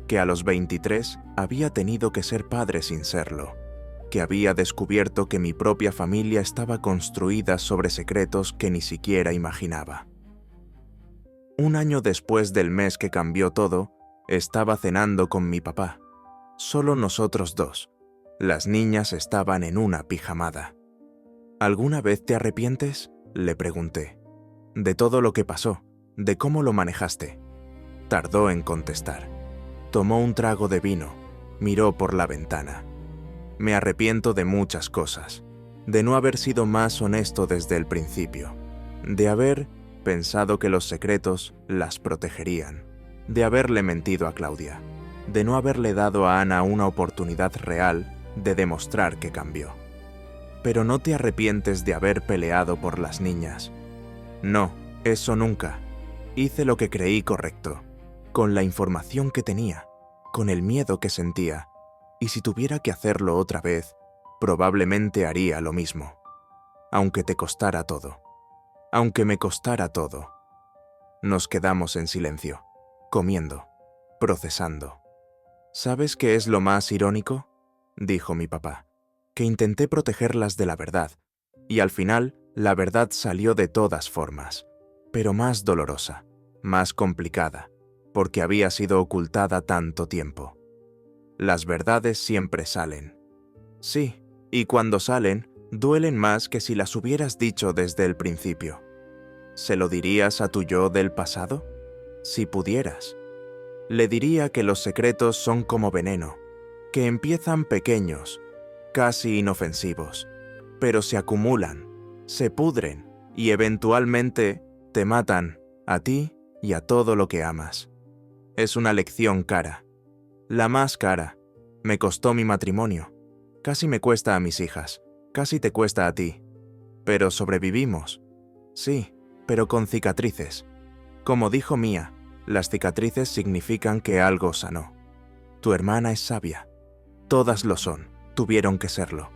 que a los 23 había tenido que ser padre sin serlo, que había descubierto que mi propia familia estaba construida sobre secretos que ni siquiera imaginaba. Un año después del mes que cambió todo, estaba cenando con mi papá. Solo nosotros dos. Las niñas estaban en una pijamada. ¿Alguna vez te arrepientes?, le pregunté. De todo lo que pasó, de cómo lo manejaste. Tardó en contestar. Tomó un trago de vino, miró por la ventana. Me arrepiento de muchas cosas, de no haber sido más honesto desde el principio, de haber pensado que los secretos las protegerían, de haberle mentido a Claudia, de no haberle dado a Ana una oportunidad real de demostrar que cambió. Pero no te arrepientes de haber peleado por las niñas. No, eso nunca. Hice lo que creí correcto, con la información que tenía, con el miedo que sentía, y si tuviera que hacerlo otra vez, probablemente haría lo mismo, aunque te costara todo. Aunque me costara todo. Nos quedamos en silencio, comiendo, procesando. ¿Sabes qué es lo más irónico?, dijo mi papá, que intenté protegerlas de la verdad, y al final la verdad salió de todas formas, pero más dolorosa, más complicada, porque había sido ocultada tanto tiempo. Las verdades siempre salen. Sí, y cuando salen, duelen más que si las hubieras dicho desde el principio. ¿Se lo dirías a tu yo del pasado? Si pudieras. Le diría que los secretos son como veneno, que empiezan pequeños, casi inofensivos, pero se acumulan, se pudren y eventualmente te matan a ti y a todo lo que amas. Es una lección cara, la más cara. Me costó mi matrimonio, casi me cuesta a mis hijas, casi te cuesta a ti, pero sobrevivimos. Sí, pero con cicatrices. Como dijo Mía, las cicatrices significan que algo sanó. Tu hermana es sabia. Todas lo son, tuvieron que serlo.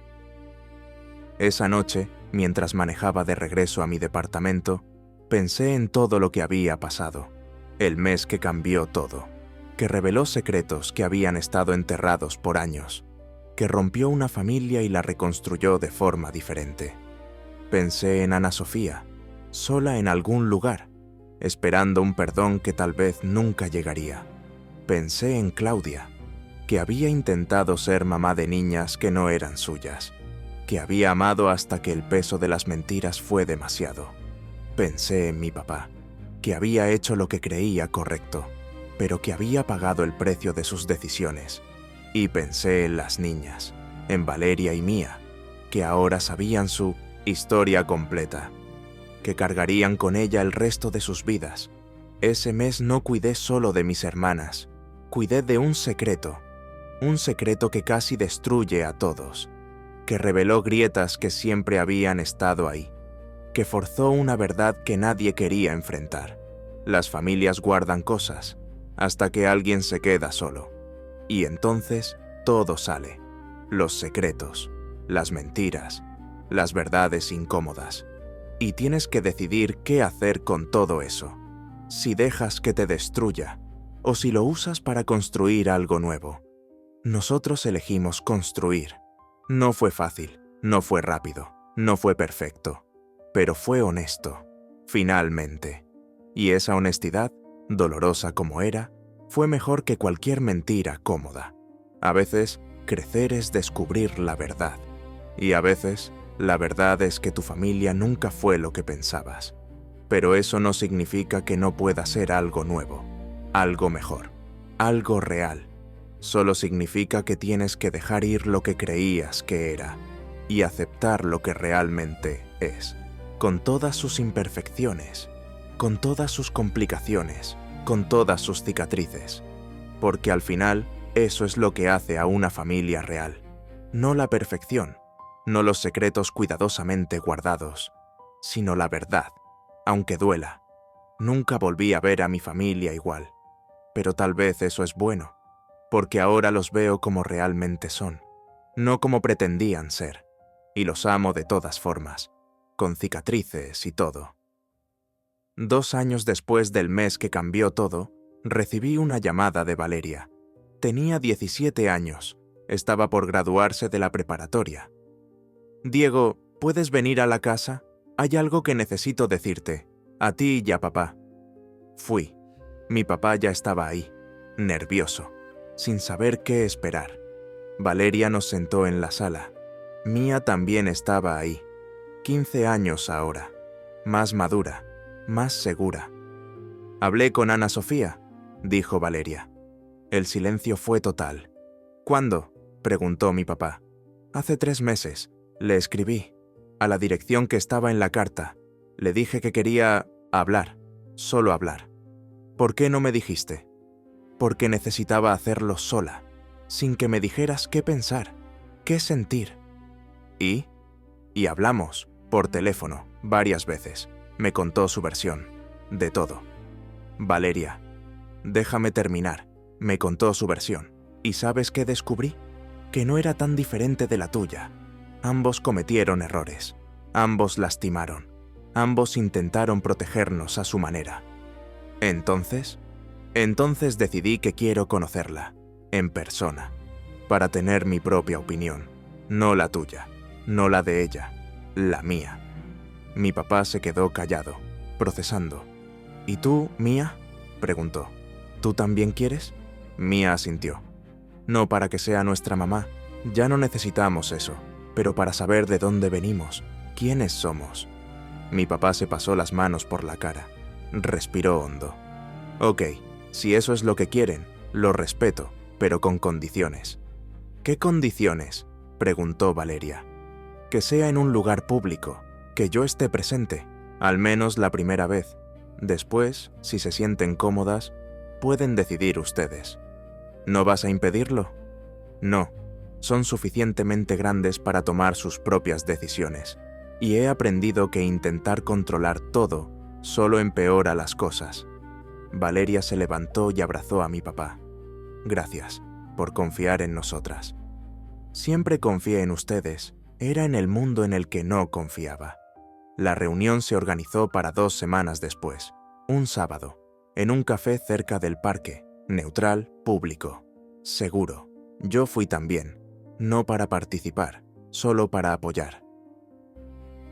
Esa noche, mientras manejaba de regreso a mi departamento, pensé en todo lo que había pasado. El mes que cambió todo, que reveló secretos que habían estado enterrados por años, que rompió una familia y la reconstruyó de forma diferente. Pensé en Ana Sofía, sola en algún lugar, esperando un perdón que tal vez nunca llegaría. Pensé en Claudia, que había intentado ser mamá de niñas que no eran suyas, que había amado hasta que el peso de las mentiras fue demasiado. Pensé en mi papá, que había hecho lo que creía correcto, pero que había pagado el precio de sus decisiones. Y pensé en las niñas, en Valeria y Mía, que ahora sabían su historia completa, que cargarían con ella el resto de sus vidas. Ese mes no cuidé solo de mis hermanas, cuidé de un secreto que casi destruye a todos, que reveló grietas que siempre habían estado ahí, que forzó una verdad que nadie quería enfrentar. Las familias guardan cosas, hasta que alguien se queda solo. Y entonces todo sale. Los secretos, las mentiras, las verdades incómodas. Y tienes que decidir qué hacer con todo eso. Si dejas que te destruya, o si lo usas para construir algo nuevo. Nosotros elegimos construir. No fue fácil, no fue rápido, no fue perfecto, pero fue honesto, finalmente. Y esa honestidad, dolorosa como era, fue mejor que cualquier mentira cómoda. A veces, crecer es descubrir la verdad. Y a veces, la verdad es que tu familia nunca fue lo que pensabas. Pero eso no significa que no pueda ser algo nuevo, algo mejor, algo real. Solo significa que tienes que dejar ir lo que creías que era y aceptar lo que realmente es, con todas sus imperfecciones, con todas sus complicaciones, con todas sus cicatrices. Porque al final, eso es lo que hace a una familia real. No la perfección, no los secretos cuidadosamente guardados, sino la verdad, aunque duela. Nunca volví a ver a mi familia igual, pero tal vez eso es bueno, porque ahora los veo como realmente son, no como pretendían ser, y los amo de todas formas, con cicatrices y todo. 2 años después del mes que cambió todo, recibí una llamada de Valeria. Tenía 17 años, estaba por graduarse de la preparatoria. «Diego, ¿puedes venir a la casa? Hay algo que necesito decirte, a ti y a papá». Fui. Mi papá ya estaba ahí, nervioso, sin saber qué esperar. Valeria nos sentó en la sala. Mía también estaba ahí, 15 años ahora, más madura, más segura. «Hablé con Ana Sofía», dijo Valeria. El silencio fue total. «¿Cuándo?», preguntó mi papá. «Hace 3 meses. Le escribí, a la dirección que estaba en la carta. Le dije que quería hablar, solo hablar». «¿Por qué no me dijiste?». «Porque necesitaba hacerlo sola, sin que me dijeras qué pensar, qué sentir». Y hablamos, por teléfono, varias veces. Me contó su versión, de todo. «Valeria, déjame terminar», me contó su versión. ¿Y sabes qué descubrí? Que no era tan diferente de la tuya. Ambos cometieron errores, ambos lastimaron, ambos intentaron protegernos a su manera. Entonces decidí que quiero conocerla, en persona, para tener mi propia opinión, no la tuya, no la de ella, la mía. Mi papá se quedó callado, procesando. «¿Y tú, Mía?», preguntó. «¿Tú también quieres?». Mía asintió. «No para que sea nuestra mamá, ya no necesitamos eso, pero para saber de dónde venimos, quiénes somos». Mi papá se pasó las manos por la cara, respiró hondo. «Ok, si eso es lo que quieren, lo respeto, pero con condiciones». «¿Qué condiciones?», preguntó Valeria. «Que sea en un lugar público, que yo esté presente, al menos la primera vez. Después, si se sienten cómodas, pueden decidir ustedes». «¿No vas a impedirlo?». «No, son suficientemente grandes para tomar sus propias decisiones, y he aprendido que intentar controlar todo solo empeora las cosas». Valeria se levantó y abrazó a mi papá. «Gracias por confiar en nosotras». «Siempre confié en ustedes, era en el mundo en el que no confiaba». La reunión se organizó para 2 semanas después, un sábado, en un café cerca del parque, neutral, público, seguro. Yo fui también. no para participar, solo para apoyar.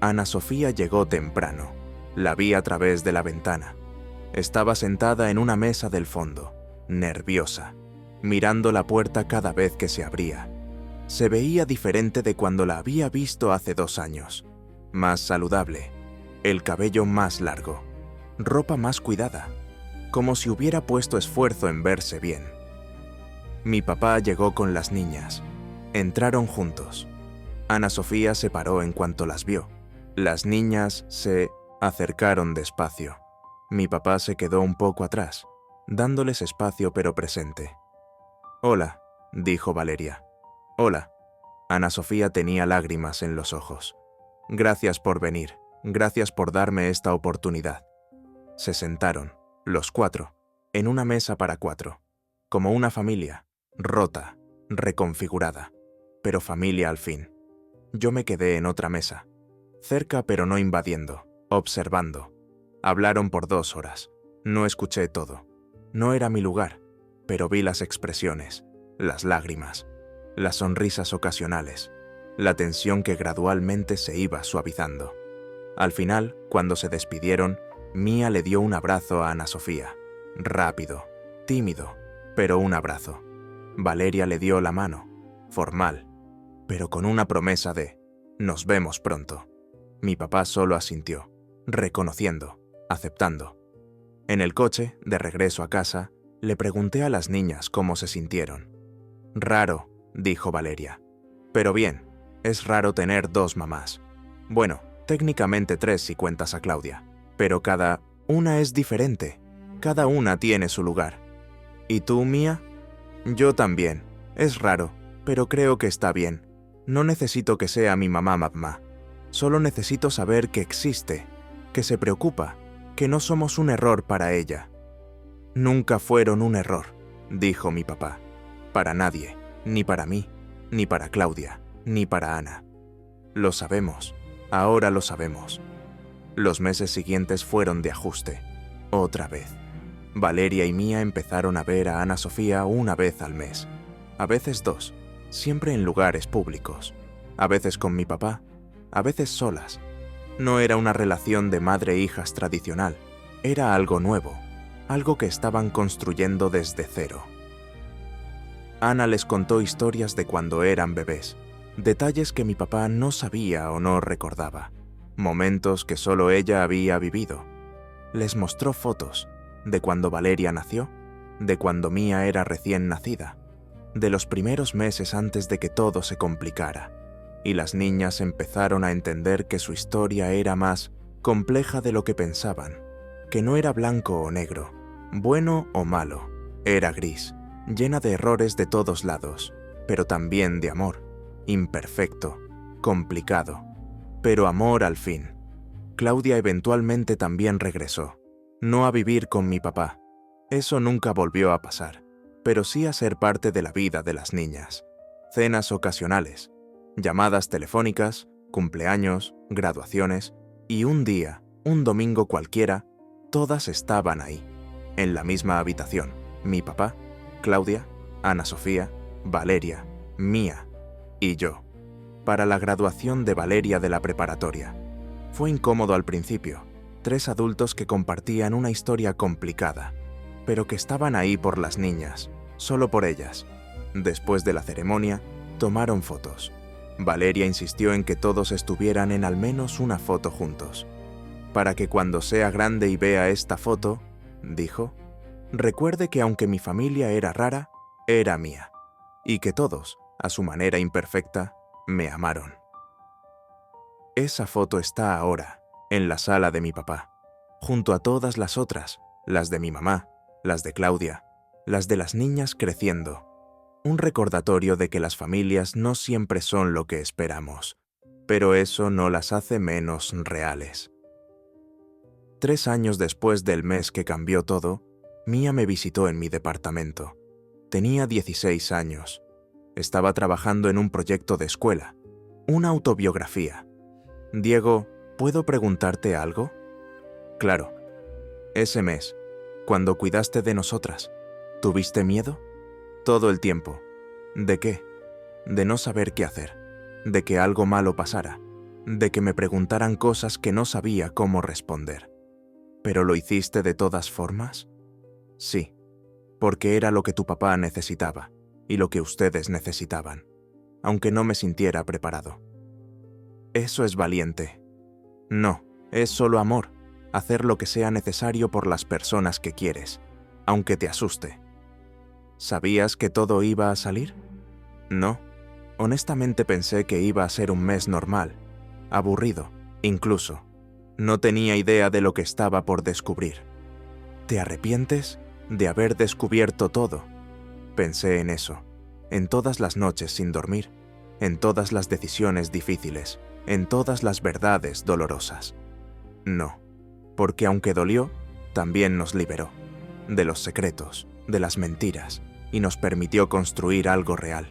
Ana Sofía llegó temprano. La vi a través de la ventana. Estaba sentada en una mesa del fondo, nerviosa, mirando la puerta cada vez que se abría. Se veía diferente de cuando la había visto hace 2 años. Más saludable, el cabello más largo, ropa más cuidada, como si hubiera puesto esfuerzo en verse bien. Mi papá llegó con las niñas. Entraron juntos. Ana Sofía se paró en cuanto las vio. Las niñas se acercaron despacio. Mi papá se quedó un poco atrás, dándoles espacio pero presente. «Hola», dijo Valeria. «Hola». Ana Sofía tenía lágrimas en los ojos. «Gracias por venir, gracias por darme esta oportunidad». Se sentaron, los 4, en una mesa para 4, como una familia, rota, reconfigurada, pero familia al fin. Yo me quedé en otra mesa, cerca pero no invadiendo, observando. Hablaron por 2 horas. No escuché todo. No era mi lugar, pero vi las expresiones, las lágrimas, las sonrisas ocasionales, la tensión que gradualmente se iba suavizando. Al final, cuando se despidieron, Mía le dio un abrazo a Ana Sofía. Rápido, tímido, pero un abrazo. Valeria le dio la mano, formal, pero con una promesa de «nos vemos pronto». Mi papá solo asintió, reconociendo, aceptando. En el coche, de regreso a casa, le pregunté a las niñas cómo se sintieron. «Raro», dijo Valeria. «Pero bien, es raro tener 2 mamás. Bueno, técnicamente 3 si cuentas a Claudia, pero cada una es diferente. Cada una tiene su lugar». «¿Y tú, Mía?» «Yo también. Es raro, pero creo que está bien. No necesito que sea mi mamá. Solo necesito saber que existe, que se preocupa, que no somos un error para ella». «Nunca fueron un error», dijo mi papá. «Para nadie, ni para mí, ni para Claudia, ni para Ana. Lo sabemos, ahora lo sabemos». Los meses siguientes fueron de ajuste, otra vez. Valeria y Mía empezaron a ver a Ana Sofía una vez al mes, a veces 2, siempre en lugares públicos, a veces con mi papá, a veces solas. No era una relación de madre e hijas tradicional, era algo nuevo, algo que estaban construyendo desde cero. Ana les contó historias de cuando eran bebés, detalles que mi papá no sabía o no recordaba, momentos que solo ella había vivido. Les mostró fotos de cuando Valeria nació, de cuando Mía era recién nacida, de los primeros meses antes de que todo se complicara, y las niñas empezaron a entender que su historia era más compleja de lo que pensaban, que no era blanco o negro, bueno o malo, era gris, llena de errores de todos lados, pero también de amor, imperfecto, complicado, pero amor al fin. Claudia eventualmente también regresó, no a vivir con mi papá, eso nunca volvió a pasar, pero sí a ser parte de la vida de las niñas. Cenas ocasionales, llamadas telefónicas, cumpleaños, graduaciones, y un día, un domingo cualquiera, todas estaban ahí, en la misma habitación, mi papá, Claudia, Ana Sofía, Valeria, Mía y yo, para la graduación de Valeria de la preparatoria. Fue incómodo al principio, 3 adultos que compartían una historia complicada, pero que estaban ahí por las niñas, solo por ellas. Después de la ceremonia, tomaron fotos. Valeria insistió en que todos estuvieran en al menos una foto juntos. «Para que cuando sea grande y vea esta foto», dijo, «recuerde que aunque mi familia era rara, era mía, y que todos, a su manera imperfecta, me amaron». Esa foto está ahora, en la sala de mi papá, junto a todas las otras, las de mi mamá, las de Claudia, las de las niñas creciendo. Un recordatorio de que las familias no siempre son lo que esperamos, pero eso no las hace menos reales. 3 años después del mes que cambió todo, Mía me visitó en mi departamento. Tenía 16 años. Estaba trabajando en un proyecto de escuela, una autobiografía. «Diego, ¿puedo preguntarte algo?» «Claro. Ese mes, cuando cuidaste de nosotras, ¿tuviste miedo?» «Todo el tiempo». «¿De qué?» de no saber qué hacer, de que algo malo pasara, de que me preguntaran cosas que no sabía cómo responder. ¿Pero lo hiciste de todas formas? Sí, porque era lo que tu papá necesitaba y lo que ustedes necesitaban, aunque no me sintiera preparado. Eso es valiente. No, es solo amor, hacer lo que sea necesario por las personas que quieres, aunque te asuste. ¿Sabías que todo iba a salir? No. Honestamente pensé que iba a ser un mes normal, aburrido, incluso. No tenía idea de lo que estaba por descubrir. ¿Te arrepientes de haber descubierto todo? Pensé en eso, en todas las noches sin dormir, en todas las decisiones difíciles, en todas las verdades dolorosas. No, porque aunque dolió, también nos liberó, de los secretos, de las mentiras, y nos permitió construir algo real,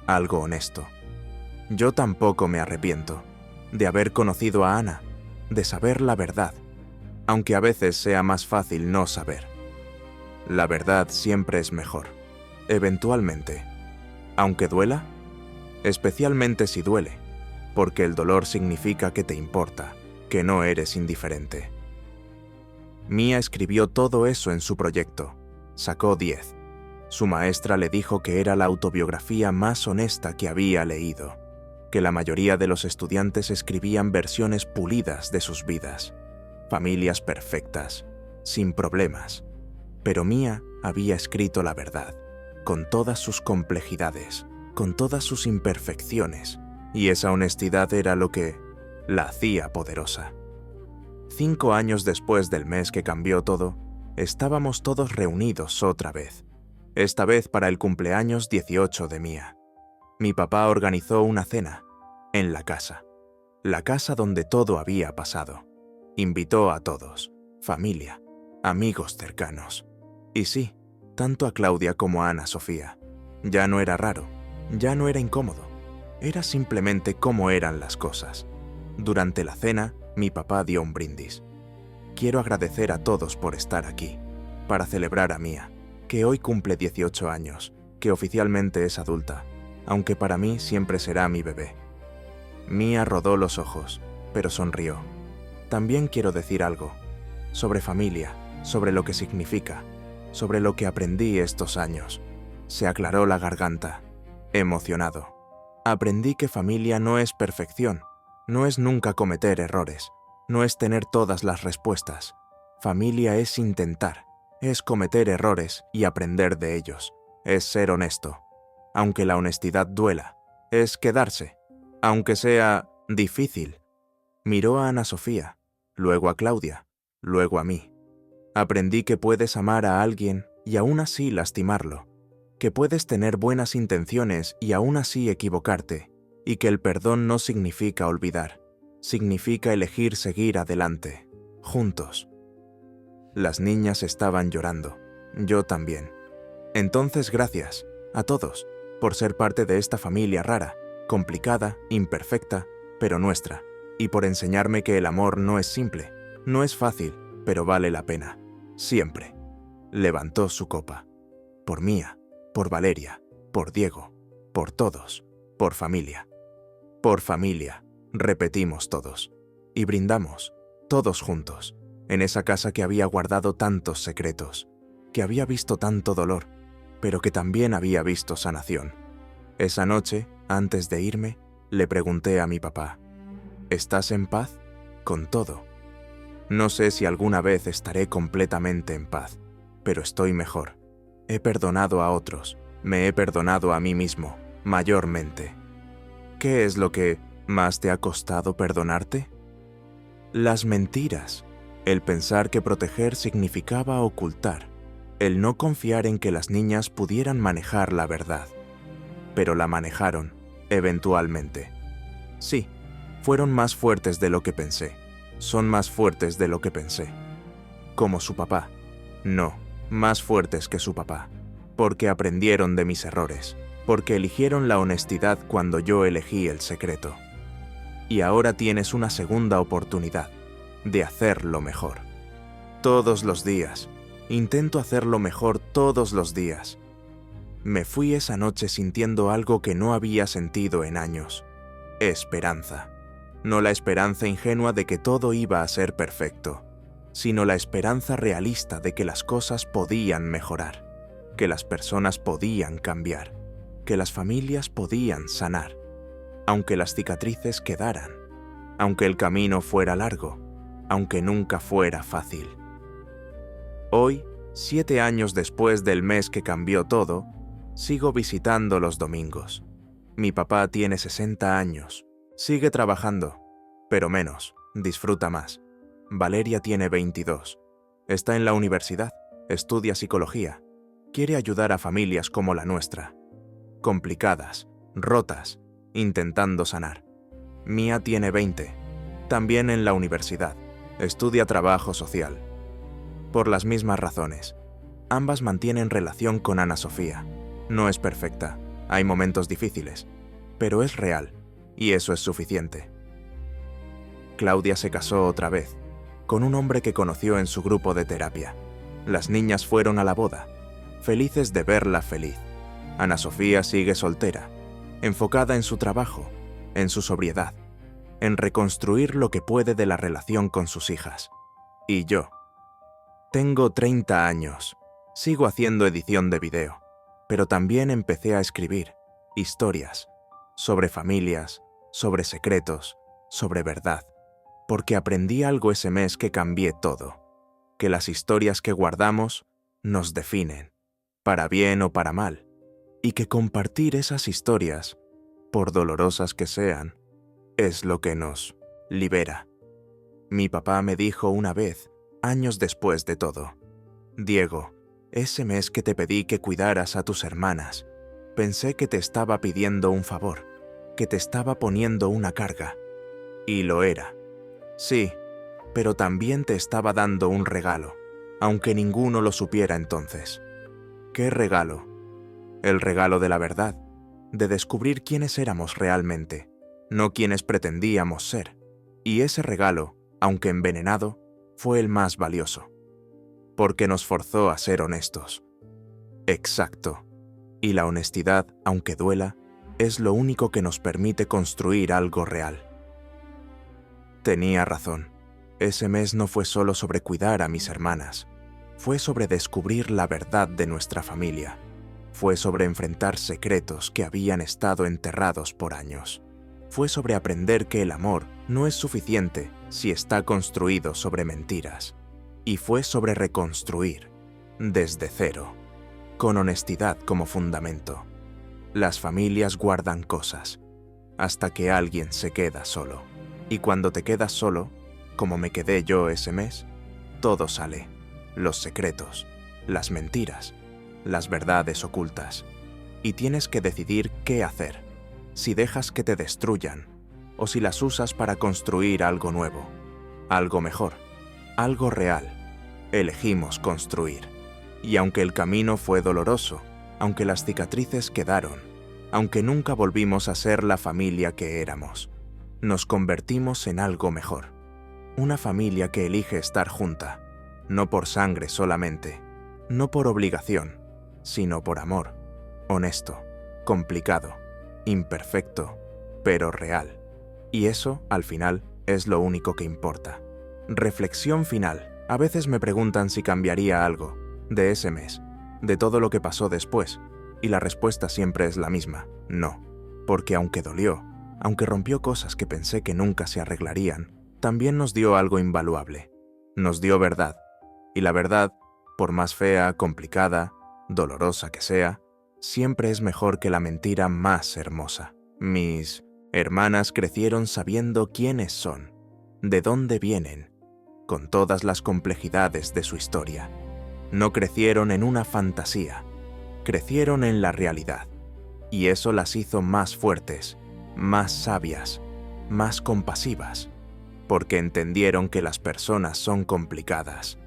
algo honesto. Yo tampoco me arrepiento de haber conocido a Ana, de saber la verdad, aunque a veces sea más fácil no saber. La verdad siempre es mejor, eventualmente, aunque duela, especialmente si duele, porque el dolor significa que te importa, que no eres indiferente. Mia escribió todo eso en su proyecto, sacó 10. Su maestra le dijo que era la autobiografía más honesta que había leído, que la mayoría de los estudiantes escribían versiones pulidas de sus vidas, familias perfectas, sin problemas. Pero Mia había escrito la verdad, con todas sus complejidades, con todas sus imperfecciones, y esa honestidad era lo que la hacía poderosa. 5 años después del mes que cambió todo, estábamos todos reunidos otra vez, esta vez para el cumpleaños 18 de Mia. Mi papá organizó una cena, en la casa donde todo había pasado. Invitó a todos, familia, amigos cercanos. Y sí, tanto a Claudia como a Ana Sofía. Ya no era raro, ya no era incómodo, era simplemente cómo eran las cosas. Durante la cena, mi papá dio un brindis. Quiero agradecer a todos por estar aquí, para celebrar a Mia, que hoy cumple 18 años, que oficialmente es adulta, aunque para mí siempre será mi bebé. Mia rodó los ojos, pero sonrió. También quiero decir algo, sobre familia, sobre lo que significa, sobre lo que aprendí estos años. Se aclaró la garganta, emocionado. Aprendí que familia no es perfección, no es nunca cometer errores, no es tener todas las respuestas. Familia es intentar, es cometer errores y aprender de ellos, es ser honesto. Aunque la honestidad duela, es quedarse, aunque sea difícil. Miró a Ana Sofía, luego a Claudia, luego a mí. Aprendí que puedes amar a alguien y aún así lastimarlo, que puedes tener buenas intenciones y aún así equivocarte, y que el perdón no significa olvidar, significa elegir seguir adelante, juntos. Las niñas estaban llorando, yo también. Entonces gracias a todos por ser parte de esta familia rara, complicada, imperfecta, pero nuestra, y por enseñarme que el amor no es simple, no es fácil, pero vale la pena, siempre. Levantó su copa. Por Mia, por Valeria, por Diego, por todos, por familia. Por familia, repetimos todos, y brindamos, todos juntos, en esa casa que había guardado tantos secretos, que había visto tanto dolor, pero que también había visto sanación. Esa noche, antes de irme, le pregunté a mi papá, ¿estás en paz? Con todo. No sé si alguna vez estaré completamente en paz, pero estoy mejor. He perdonado a otros, me he perdonado a mí mismo, mayormente. ¿Qué es lo que más te ha costado perdonarte? Las mentiras, el pensar que proteger significaba ocultar, el no confiar en que las niñas pudieran manejar la verdad. Pero la manejaron, eventualmente. Sí, fueron más fuertes de lo que pensé, son más fuertes de lo que pensé. Como su papá. No, más fuertes que su papá, porque aprendieron de mis errores, porque eligieron la honestidad cuando yo elegí el secreto. Y ahora tienes una segunda oportunidad de hacerlo mejor. Todos los días. Intento hacerlo mejor todos los días. Me fui esa noche sintiendo algo que no había sentido en años. Esperanza. No la esperanza ingenua de que todo iba a ser perfecto, sino la esperanza realista de que las cosas podían mejorar, que las personas podían cambiar, que las familias podían sanar, aunque las cicatrices quedaran, aunque el camino fuera largo, aunque nunca fuera fácil. Hoy, 7 años después del mes que cambió todo, sigo visitando los domingos. Mi papá tiene 60 años, sigue trabajando, pero menos, disfruta más. Valeria tiene 22, está en la universidad, estudia psicología, quiere ayudar a familias como la nuestra, complicadas, rotas, intentando sanar. Mía tiene 20, también en la universidad, estudia trabajo social. Por las mismas razones, ambas mantienen relación con Ana Sofía. No es perfecta, hay momentos difíciles, pero es real, y eso es suficiente. Claudia se casó otra vez, con un hombre que conoció en su grupo de terapia. Las niñas fueron a la boda, felices de verla feliz. Ana Sofía sigue soltera, enfocada en su trabajo, en su sobriedad, en reconstruir lo que puede de la relación con sus hijas. Y yo. Tengo 30 años, sigo haciendo edición de video, pero también empecé a escribir historias sobre familias, sobre secretos, sobre verdad, porque aprendí algo ese mes que cambié todo, que las historias que guardamos nos definen, para bien o para mal, y que compartir esas historias, por dolorosas que sean, es lo que nos libera. Mi papá me dijo una vez, años después de todo: Diego, ese mes que te pedí que cuidaras a tus hermanas, pensé que te estaba pidiendo un favor, que te estaba poniendo una carga. Y lo era. Sí, pero también te estaba dando un regalo, aunque ninguno lo supiera entonces. ¿Qué regalo? El regalo de la verdad, de descubrir quiénes éramos realmente, no quienes pretendíamos ser. Y ese regalo, aunque envenenado, fue el más valioso, porque nos forzó a ser honestos. Exacto. Y la honestidad, aunque duela, es lo único que nos permite construir algo real. Tenía razón. Ese mes no fue solo sobre cuidar a mis hermanas, fue sobre descubrir la verdad de nuestra familia, fue sobre enfrentar secretos que habían estado enterrados por años, fue sobre aprender que el amor no es suficiente si está construido sobre mentiras, y fue sobre reconstruir, desde cero, con honestidad como fundamento. Las familias guardan cosas, hasta que alguien se queda solo. Y cuando te quedas solo, como me quedé yo ese mes, todo sale. Los secretos, las mentiras, las verdades ocultas. Y tienes que decidir qué hacer, si dejas que te destruyan, o si las usas para construir algo nuevo, algo mejor, algo real. Elegimos construir. Y aunque el camino fue doloroso, aunque las cicatrices quedaron, aunque nunca volvimos a ser la familia que éramos, nos convertimos en algo mejor. Una familia que elige estar junta, no por sangre solamente, no por obligación, sino por amor, honesto, complicado, imperfecto, pero real. Y eso, al final, es lo único que importa. Reflexión final. A veces me preguntan si cambiaría algo de ese mes, de todo lo que pasó después, y la respuesta siempre es la misma: no, porque aunque dolió, aunque rompió cosas que pensé que nunca se arreglarían, también nos dio algo invaluable. Nos dio verdad, y la verdad, por más fea, complicada, dolorosa que sea, siempre es mejor que la mentira más hermosa. Mis hermanas crecieron sabiendo quiénes son, de dónde vienen, con todas las complejidades de su historia. No crecieron en una fantasía, crecieron en la realidad, y eso las hizo más fuertes, más sabias, más compasivas, porque entendieron que las personas son complicadas,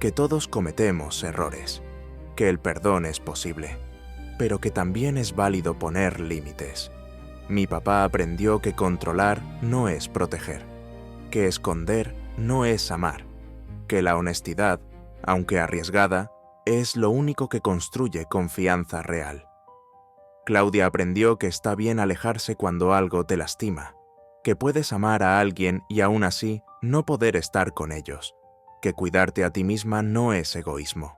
que todos cometemos errores, que el perdón es posible, pero que también es válido poner límites. Mi papá aprendió que controlar no es proteger, que esconder no es amar, que la honestidad, aunque arriesgada, es lo único que construye confianza real. Claudia aprendió que está bien alejarse cuando algo te lastima, que puedes amar a alguien y aún así no poder estar con ellos, que cuidarte a ti misma no es egoísmo.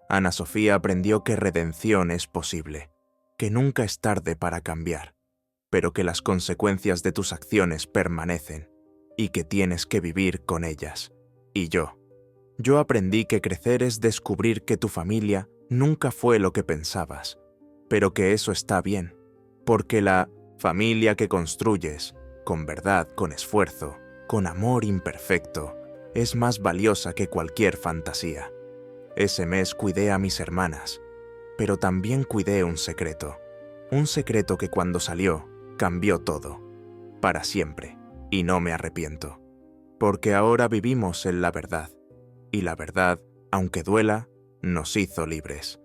Ana Sofía aprendió que redención es posible, que nunca es tarde para cambiar, pero que las consecuencias de tus acciones permanecen y que tienes que vivir con ellas. Y yo aprendí que crecer es descubrir que tu familia nunca fue lo que pensabas, pero que eso está bien, porque la familia que construyes, con verdad, con esfuerzo, con amor imperfecto, es más valiosa que cualquier fantasía. Ese mes cuidé a mis hermanas, pero también cuidé un secreto que cuando salió cambió todo, para siempre, y no me arrepiento, porque ahora vivimos en la verdad, y la verdad, aunque duela, nos hizo libres.